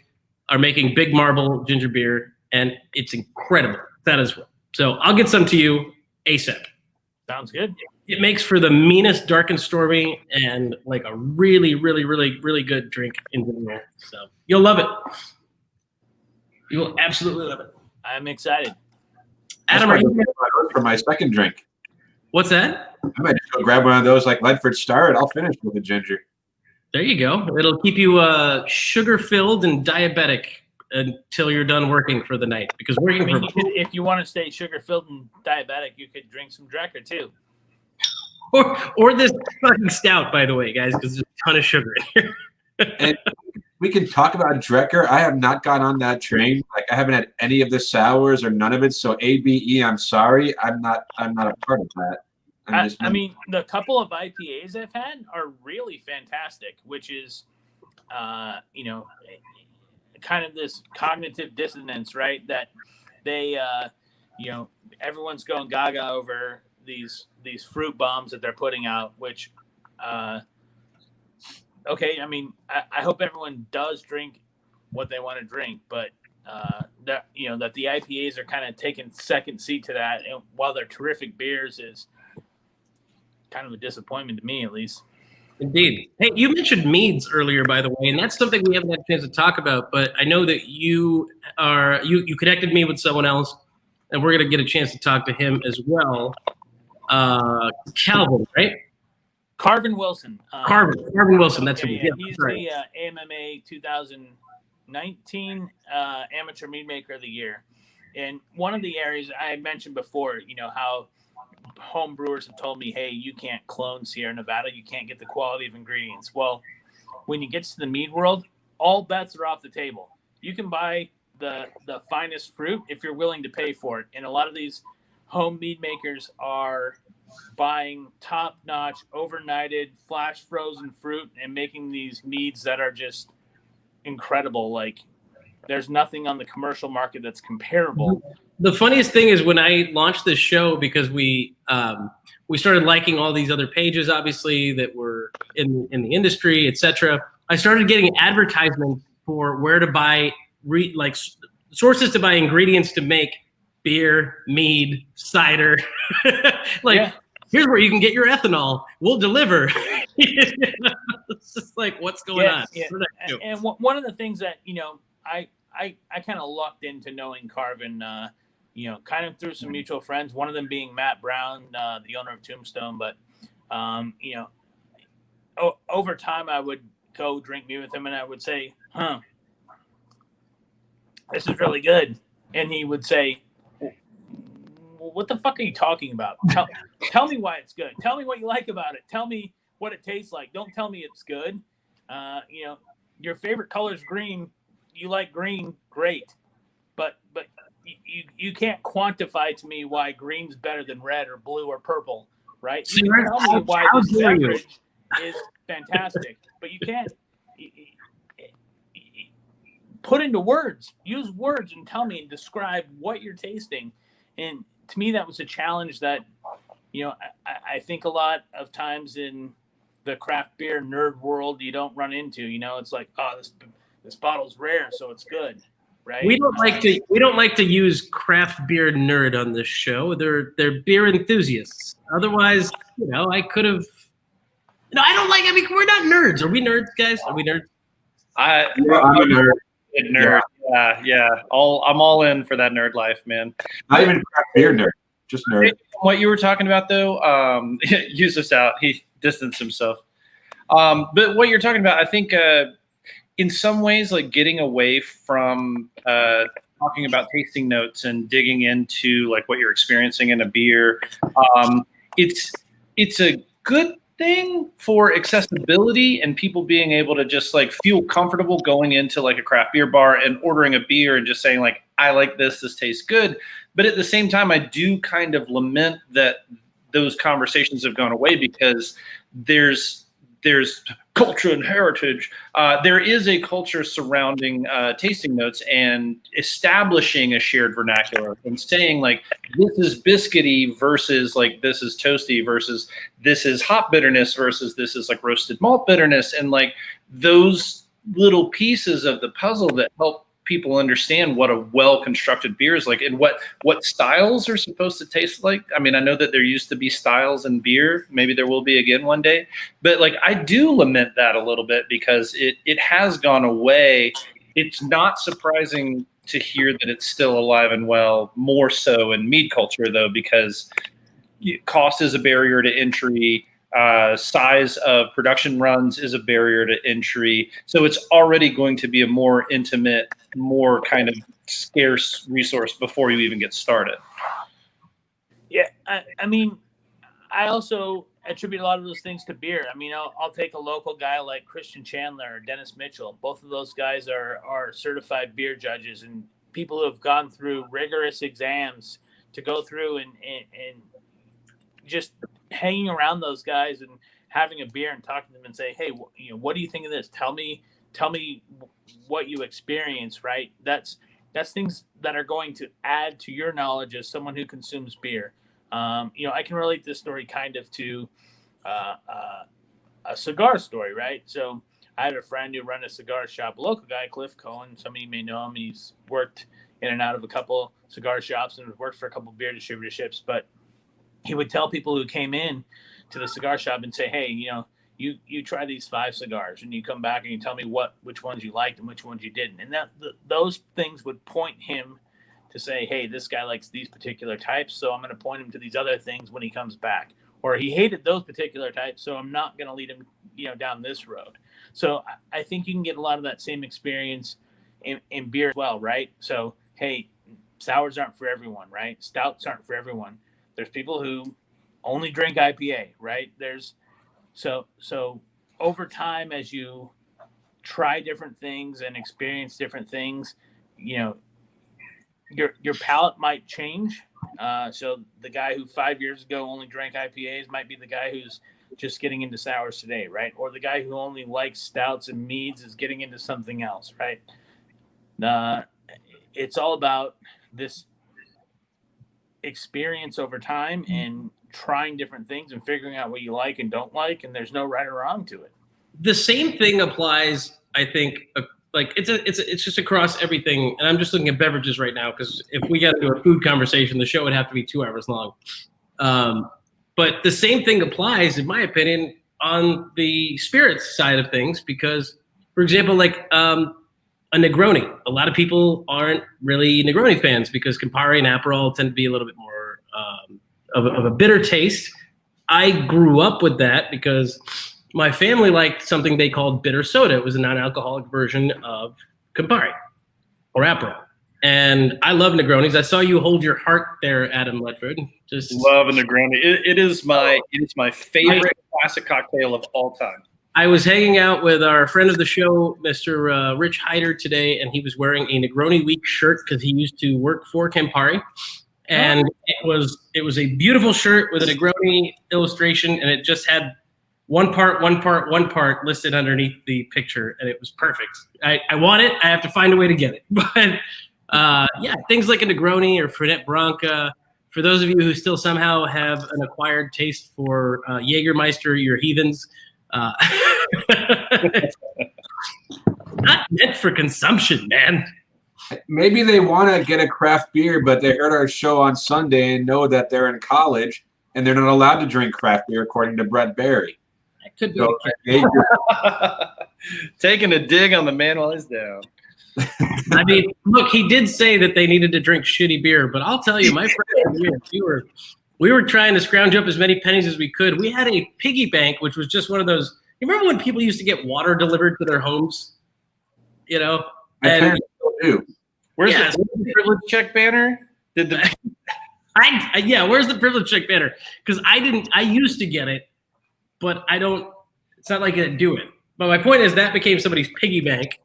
are making Big Marble ginger beer, and it's incredible. That as well. So I'll get some to you ASAP. Sounds good. It makes for the meanest dark and stormy and like a really, really, really, really good drink in general. So you'll love it. You will absolutely love it. I'm excited. Adam, for my second drink. What's that? I might just go grab one of those like Ledford Star, and I'll finish with a ginger. There you go. It'll keep you sugar-filled and diabetic until you're done working for the night. Because if you want to stay sugar-filled and diabetic, you could drink some Drecker too. Or this fucking stout, by the way, guys, because there's a ton of sugar in here. And we can talk about Drecker. I have not got on that train. Like I haven't had any of the sours or none of it. So ABE, I'm sorry, I'm not a part of that. I mean, the couple of IPAs I've had are really fantastic, which is, kind of this cognitive dissonance, right? That they, everyone's going gaga over these fruit bombs that they're putting out, which, okay, I mean, I hope everyone does drink what they want to drink, but that the IPAs are kind of taking second seat to that, and while they're terrific beers, is kind of a disappointment to me, at least. Indeed. Hey, you mentioned meads earlier, by the way, and that's something we haven't had a chance to talk about, but I know that you connected me with someone else, and we're going to get a chance to talk to him as well. Calvin, right? Carvin Wilson. Carvin Wilson, that's okay, him. Yeah, he's right. The AMMA 2019 Amateur Mead Maker of the Year. And one of the areas I had mentioned before, how home brewers have told me, hey, you can't clone Sierra Nevada. You can't get the quality of ingredients. Well, when you get to the mead world, all bets are off the table. You can buy the finest fruit if you're willing to pay for it. And a lot of these home mead makers are buying top-notch, overnighted, flash frozen fruit and making these meads that are just incredible. Like, there's nothing on the commercial market that's comparable. The funniest thing is when I launched this show, because we started liking all these other pages, obviously, that were in the industry, etc. I started getting advertisements for where to buy, sources to buy ingredients to make beer, mead, cider. Here's where you can get your ethanol. We'll deliver. It's just like, what's going on? Yeah. And one of the things that, I kind of lucked into knowing Carvin, kind of through some mutual friends, one of them being Matt Brown, the owner of Tombstone. But, over time, I would go drink mead with him and I would say, this is really good. And he would say, what the fuck are you talking about? Tell me why it's good. Tell me what you like about it. Tell me what it tastes like. Don't tell me it's good. Your favorite color is green. You like green, great. But you can't quantify to me why green's better than red or blue or purple, right? You can tell me why this beverage is fantastic, but you can't put into words. Use words and tell me and describe what you're tasting. And to me, that was a challenge that, I think a lot of times in the craft beer nerd world, you don't run into. It's like, oh, this bottle's rare, so it's good, right? We don't like to use craft beer nerd on this show. They're beer enthusiasts. Otherwise, I could have. We're not nerds. Are we nerds, guys? Are we nerds? I'm a nerd. Nerd. Yeah. I'm all in for that nerd life, man. Not even craft beer nerd, just nerd. What you were talking about, though, use this out. He distanced himself. But what you're talking about, I think, in some ways, like getting away from talking about tasting notes and digging into like what you're experiencing in a beer, it's a good thing for accessibility and people being able to just like feel comfortable going into like a craft beer bar and ordering a beer and just saying like, I like this tastes good. But at the same time, I do kind of lament that those conversations have gone away because there's culture and heritage. There is a culture surrounding tasting notes and establishing a shared vernacular and saying like, this is biscuity versus like, this is toasty versus this is hop bitterness versus this is like roasted malt bitterness. And like those little pieces of the puzzle that help people understand what a well-constructed beer is like and what styles are supposed to taste like. I mean, I know that there used to be styles in beer. Maybe there will be again one day. But like I do lament that a little bit because it has gone away. It's not surprising to hear that it's still alive and well, more so in mead culture though, because cost is a barrier to entry. Size of production runs is a barrier to entry. So it's already going to be a more intimate, more kind of scarce resource before you even get started. Yeah, I mean, I also attribute a lot of those things to beer. I mean, I'll take a local guy like Christian Chandler or Dennis Mitchell. Both of those guys are certified beer judges and people who have gone through rigorous exams to go through and just hanging around those guys and having a beer and talking to them and say, hey, what do you think of this? Tell me what you experience, right? That's things that are going to add to your knowledge as someone who consumes beer. I can relate this story kind of to a cigar story, right? So I had a friend who ran a cigar shop, a local guy, Cliff Cohen. Some of you may know him. He's worked in and out of a couple cigar shops and worked for a couple beer distributorships, but he would tell people who came in to the cigar shop and say, hey, you try these 5 cigars and you come back and you tell me which ones you liked and which ones you didn't. And those things would point him to say, hey, this guy likes these particular types, so I'm going to point him to these other things when he comes back. Or he hated those particular types, so I'm not going to lead him down this road. So I think you can get a lot of that same experience in beer as well, right? So, hey, sours aren't for everyone, right? Stouts aren't for everyone. There's people who only drink IPA, right? So over time, as you try different things and experience different things, your palate might change. So the guy who 5 years ago only drank IPAs might be the guy who's just getting into sours today, right? Or the guy who only likes stouts and meads is getting into something else, right? It's all about this experience over time and trying different things and figuring out what you like and don't like, and there's no right or wrong to it. The same thing applies, I think, like it's just across everything. And I'm just looking at beverages right now because if we got to do a food conversation, the show would have to be 2 hours long. But the same thing applies, in my opinion, on the spirits side of things because, for example, like a Negroni. A lot of people aren't really Negroni fans because Campari and Aperol tend to be a little bit more of a bitter taste. I grew up with that because my family liked something they called bitter soda. It was a non-alcoholic version of Campari or Aperol. And I love Negronis. I saw you hold your heart there, Adam Ledford. Just love a Negroni. It is my favorite classic cocktail of all time. I was hanging out with our friend of the show, Mr. Rich Hyder, today, and he was wearing a Negroni Week shirt because he used to work for Campari. And it was a beautiful shirt with a Negroni illustration, and it just had one part listed underneath the picture, and it was perfect. I want it. I have to find a way to get it. But yeah, things like a Negroni or Fernet Branca, for those of you who still somehow have an acquired taste for Jägermeister, you're heathens. Not meant for consumption, man. Maybe they want to get a craft beer, but they heard our show on Sunday and know that they're in college and they're not allowed to drink craft beer, according to Brett Barry. That could be taking a dig on the man while he's down. I mean, look, he did say that they needed to drink shitty beer, but I'll tell you, my freshman year, we were trying to scrounge up as many pennies as we could. We had a piggy bank, which was just one of those. You remember when people used to get water delivered to their homes? You know, My parents still do. Where's the privilege check banner? Where's the privilege check banner? Because I used to get it, but it's not like I do it. But my point is that became somebody's piggy bank.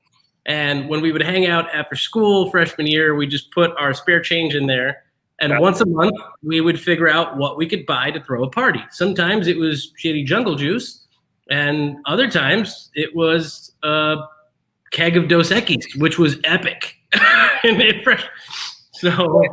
And when we would hang out after school freshman year, we just put our spare change in there. And once a month, we would figure out what we could buy to throw a party. Sometimes it was shitty jungle juice, and other times it was a keg of Dos Equis, which was epic. So,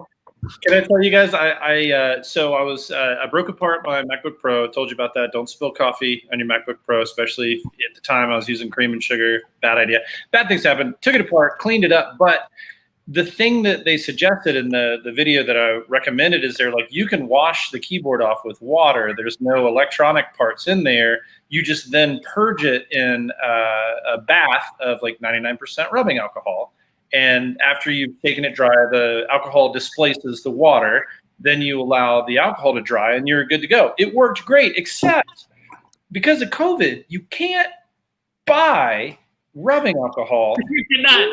can I tell you guys? I broke apart my MacBook Pro. I told you about that. Don't spill coffee on your MacBook Pro, especially at the time I was using cream and sugar. Bad idea. Bad things happened. Took it apart, cleaned it up, but the thing that they suggested in the video that I recommended is they're like, you can wash the keyboard off with water. There's no electronic parts in there. You just then purge it in a bath of like 99% rubbing alcohol. And after you've taken it dry, the alcohol displaces the water. Then you allow the alcohol to dry and you're good to go. It worked great, except because of COVID, you can't buy rubbing alcohol. You cannot.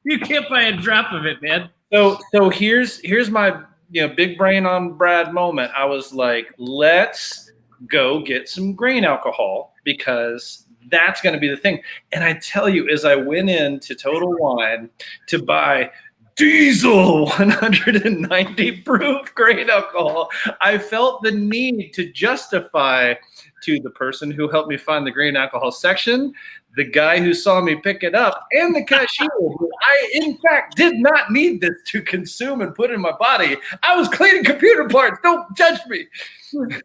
You can't buy a drop of it, man. So here's my big brain on Brad moment. I was like, let's go get some grain alcohol because that's going to be the thing. And I tell you, as I went into Total Wine to buy diesel 190 proof grain alcohol, I felt the need to justify to the person who helped me find the grain alcohol section, the guy who saw me pick it up, and the cashier, who I, in fact, did not need this to consume and put in my body. I was cleaning computer parts. Don't judge me.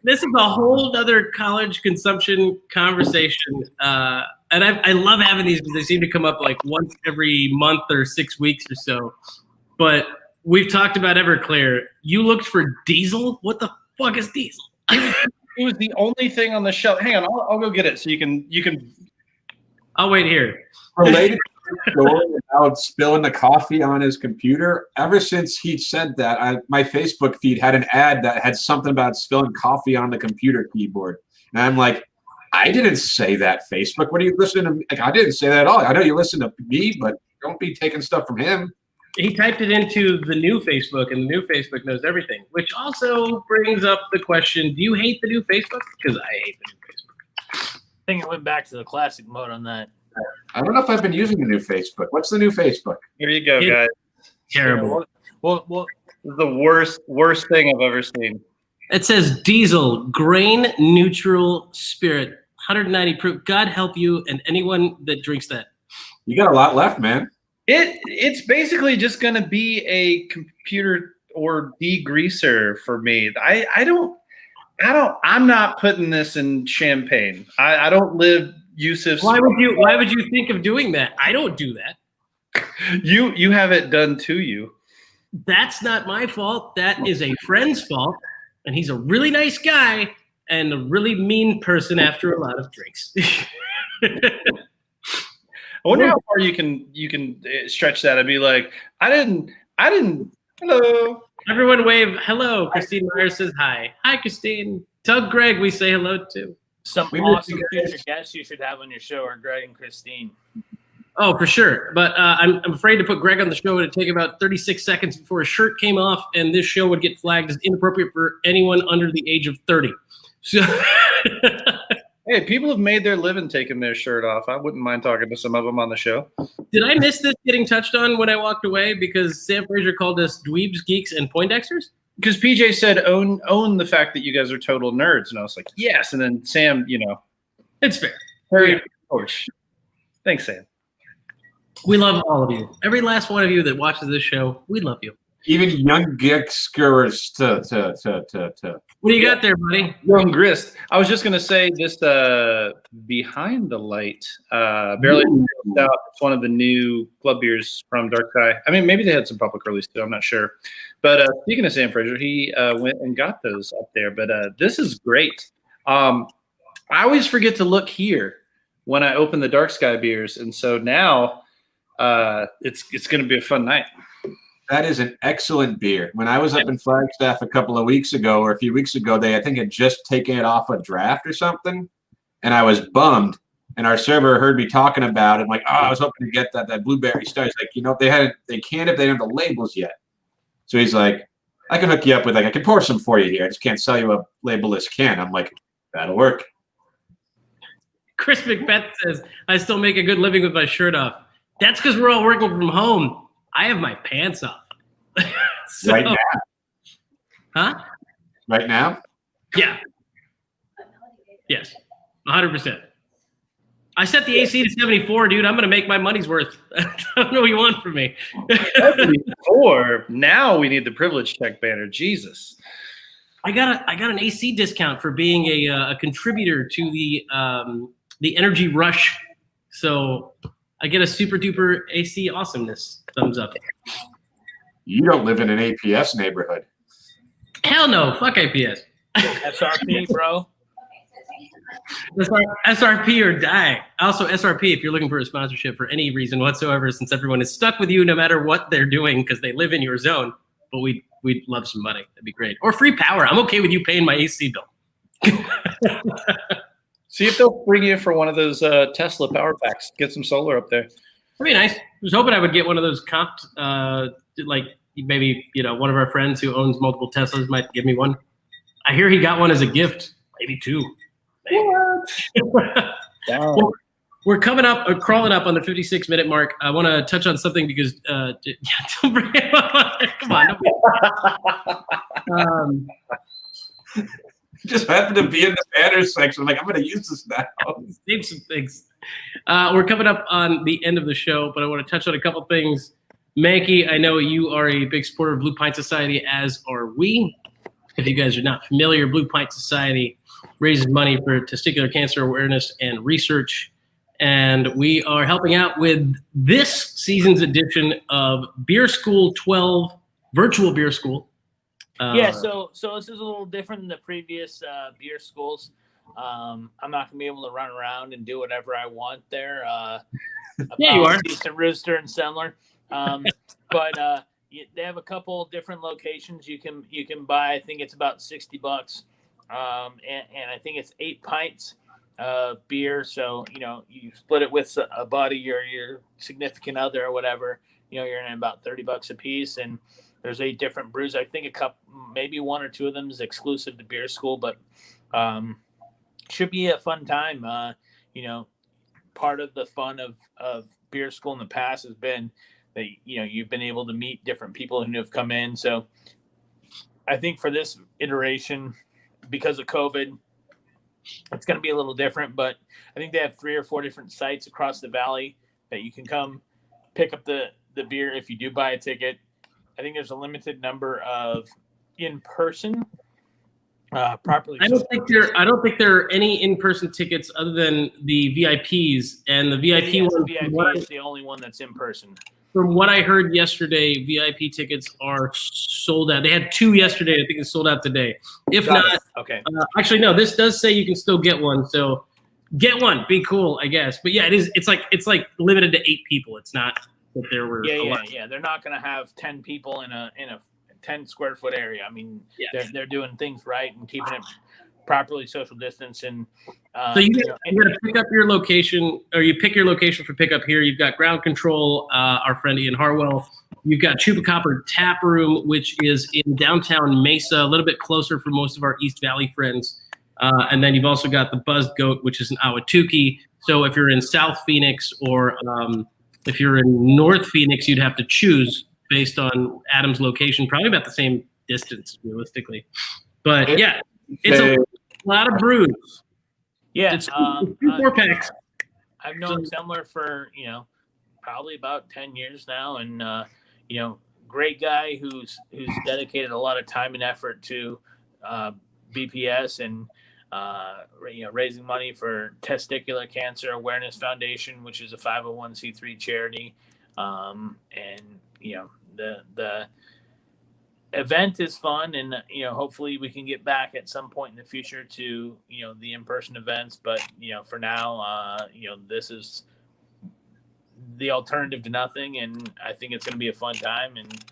This is a whole other college consumption conversation. And I love having these because they seem to come up like once every month or 6 weeks or so. But we've talked about Everclear. You looked for diesel? What the fuck is diesel? It was the only thing on the shelf. Hang on, I'll go get it so you can. I'll wait here. Related to the story about spilling the coffee on his computer, ever since he said that, my Facebook feed had an ad that had something about spilling coffee on the computer keyboard. And I'm like, I didn't say that, Facebook. What are you listening to? Like, I didn't say that at all. I know you listen to me, but don't be taking stuff from him. He typed it into the new Facebook, and the new Facebook knows everything, which also brings up the question, do you hate the new Facebook? Because I hate the new Facebook. I think it went back to the classic mode on that. I don't know if I've been using the new Facebook. What's the new Facebook? Here you go, guys. Terrible. Well, The worst thing I've ever seen. It says diesel, grain neutral spirit, 190 proof. God help you and anyone that drinks that. You got a lot left, man. It's basically just going to be a computer or degreaser for me. I'm not putting this in champagne. I don't live Yusuf's. Why would you think of doing that? I don't do that. You have it done to you. That's not my fault. That is a friend's fault. And he's a really nice guy and a really mean person after a lot of drinks. I wonder how far you can stretch that and be like, I didn't. Hello. Everyone wave hello. Christine Myers says hi. Hi, Christine. Tell Greg we say hello too. some awesome future guests you should have on your show are Greg and Christine. Oh, for sure. But I'm afraid to put Greg on the show. It would take about 36 seconds before his shirt came off, and this show would get flagged as inappropriate for anyone under the age of 30. So. Hey, people have made their living taking their shirt off. I wouldn't mind talking to some of them on the show. Did I miss this getting touched on when I walked away? Because Sam Fraser called us dweebs, geeks, and Poindexters? Because PJ said own the fact that you guys are total nerds. And I was like, yes. And then Sam, It's fair. very coach. Thanks, Sam. We love all of you. Every last one of you that watches this show, we love you. Even young geekers to. What do you got there, buddy? Young Grist. I was just going to say this Behind the Light. Barely out. It's one of the new club beers from Dark Sky. I mean, maybe they had some public release too. I'm not sure. But speaking of Sam Fraser, he went and got those up there. But this is great. I always forget to look here when I open the Dark Sky beers. And so now it's going to be a fun night. That is an excellent beer. When I was up in Flagstaff a couple of weeks ago or a few weeks ago, they, I think, had just taken it off a draft or something. And I was bummed. And our server heard me talking about it. I'm like, oh, I was hoping to get that blueberry star. He's like, they can't if they don't have the labels yet. So he's like, I can hook you up with, I can pour some for you here. I just can't sell you a labelless can. I'm like, that'll work. Chris McBeth says, I still make a good living with my shirt off. That's because we're all working from home. I have my pants off. So, Right now? huh? Right now? Yeah. Yes. 100%. I set the AC to 74, dude. I'm going to make my money's worth. I don't know what you want from me. 74. Now we need the privilege check banner. Jesus. I got an AC discount for being a contributor to the Energy Rush. So I get a super duper AC awesomeness thumbs up. You don't live in an APS neighborhood. Hell no. Fuck APS. SRP, bro. SRP or die. Also, SRP, if you're looking for a sponsorship for any reason whatsoever, since everyone is stuck with you no matter what they're doing because they live in your zone. But we'd love some money. That'd be great. Or free power. I'm okay with you paying my AC bill. See if they'll bring you for one of those Tesla power packs. Get some solar up there. That'd be nice. I was hoping I would get one of those comped, like maybe, one of our friends who owns multiple Teslas might give me one. I hear he got one as a gift. Maybe two. What? Well, we're coming up, crawling up on the 56-minute mark. I want to touch on something because, don't bring it up. Come on. Just happened to be in the banner section. I'm like, I'm going to use this now. Save some things. We're coming up on the end of the show, but I want to touch on a couple things. Mahnke, I know you are a big supporter of Blue Pint Society, as are we. If you guys are not familiar, Blue Pint Society raises money for testicular cancer awareness and research. And we are helping out with this season's edition of Beer School 12, Virtual Beer School. So this is a little different than the previous beer schools. I'm not going to be able to run around and do whatever I want there. Yeah, you are. Eastern Rooster and Sendler. But they have a couple different locations you can buy. I think it's about $60. And I think it's 8 pints beer. So, you split it with a buddy or your significant other or whatever, you're in about $30 a piece. And there's 8 different brews. I think maybe 1 or 2 of them is exclusive to beer school, but should be a fun time. Part of the fun of beer school in the past has been that, you've been able to meet different people who have come in. So I think for this iteration, because of COVID, it's going to be a little different, but I think they have 3 or 4 different sites across the valley that you can come pick up the beer if you do buy a ticket. I think there's a limited number of in-person properly. I don't think there are any in-person tickets other than the VIPs, and the VIP VIP is the only one that's in person. From what I heard yesterday, VIP tickets are sold out. They had 2 yesterday. I think it's sold out today. If not, okay. Actually, no. This does say you can still get one. So get one. Be cool, I guess. But yeah, it is. It's like limited to 8 people. It's not that there were. Yeah. They're not going to have 10 people in a 10 square foot area. I mean, they're doing things right and keeping it properly social distance. And so you got to pick up your location, or you pick your location for pickup here. You've got Ground Control, our friend Ian Harwell. You've got Chupacabra Tap Room, which is in downtown Mesa, a little bit closer for most of our East Valley friends. And then you've also got the Buzzed Goat, which is in Ahwatukee. So if you're in South Phoenix or if you're in North Phoenix, you'd have to choose based on Adam's location, probably about the same distance realistically. But yeah, it's a lot of brews. Yeah, it's 4 packs. I've known Sendler for probably about 10 years now, and great guy who's dedicated a lot of time and effort to BPS and raising money for Testicular Cancer Awareness Foundation, which is a 501c3 charity, and the event is fun, and hopefully we can get back at some point in the future to the in-person events, but for now this is the alternative to nothing, and I think it's going to be a fun time, and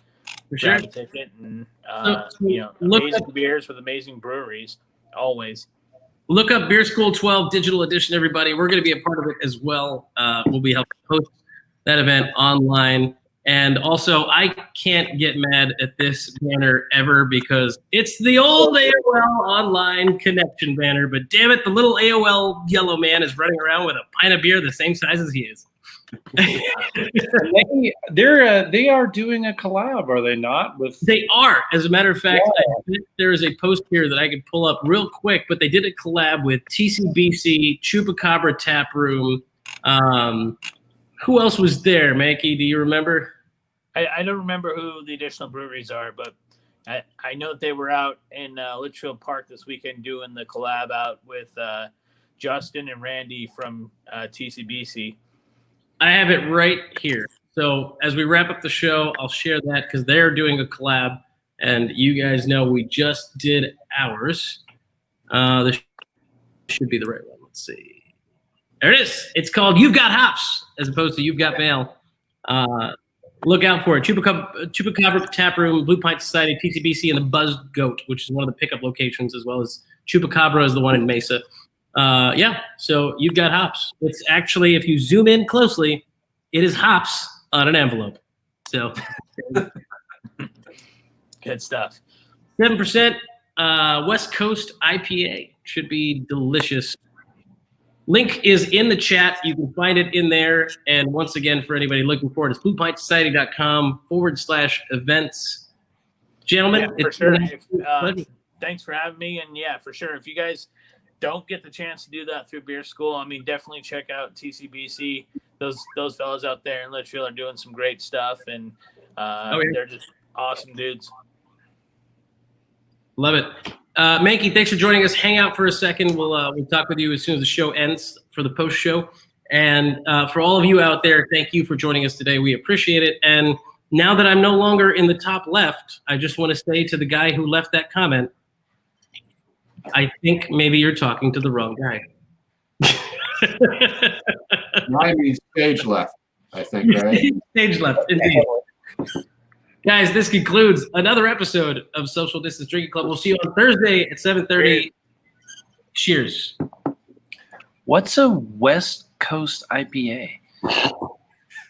grab a ticket, and amazing beers with amazing breweries always. Look up Beer School 12 Digital Edition, everybody. We're going to be a part of it as well. We'll be helping host that event online. And also, I can't get mad at this banner ever because it's the old AOL online connection banner. But damn it, the little AOL yellow man is running around with a pint of beer the same size as he is. They are doing a collab, are they not? They are. As a matter of fact, I think there is a post here that I could pull up real quick, but they did a collab with TCBC, Chupacabra Tap Room. Who else was there, Mankey? Do you remember? I don't remember who the additional breweries are, but I know that they were out in Litchfield Park this weekend doing the collab out with Justin and Randy from TCBC. I have it right here. So as we wrap up the show, I'll share that because they're doing a collab, and you guys know we just did ours. This should be the right one. Let's see. There it is. It's called You've Got Hops as opposed to You've Got Mail. Look out for it. Chupacabra Tap Room, Blue Pint Society, TCBC, and the Buzz Goat, which is one of the pickup locations, as well as Chupacabra is the one in Mesa. So You've Got Hops. It's actually, if you zoom in closely, it is hops on an envelope. So good stuff. 7% West Coast IPA. Should be delicious. Link is in the chat. You can find it in there. And once again, for anybody looking for it, it's bluepintsociety.com/events. Gentlemen, yeah, for sure. Thanks for having me. And yeah, for sure. If you guys don't get the chance to do that through beer school, I mean, definitely check out TCBC. Those fellas out there in Litchfield are doing some great stuff, and they're just awesome dudes. Love it. Mankey, thanks for joining us. Hang out for a second. We'll talk with you as soon as the show ends for the post show. And for all of you out there, thank you for joining us today. We appreciate it. And now that I'm no longer in the top left, I just want to say to the guy who left that comment, I think maybe you're talking to the wrong guy. I mean stage left, I think, right? Stage left, indeed. Guys, this concludes another episode of Social Distance Drinking Club. We'll see you on Thursday at 7:30. Cheers. What's a West Coast IPA?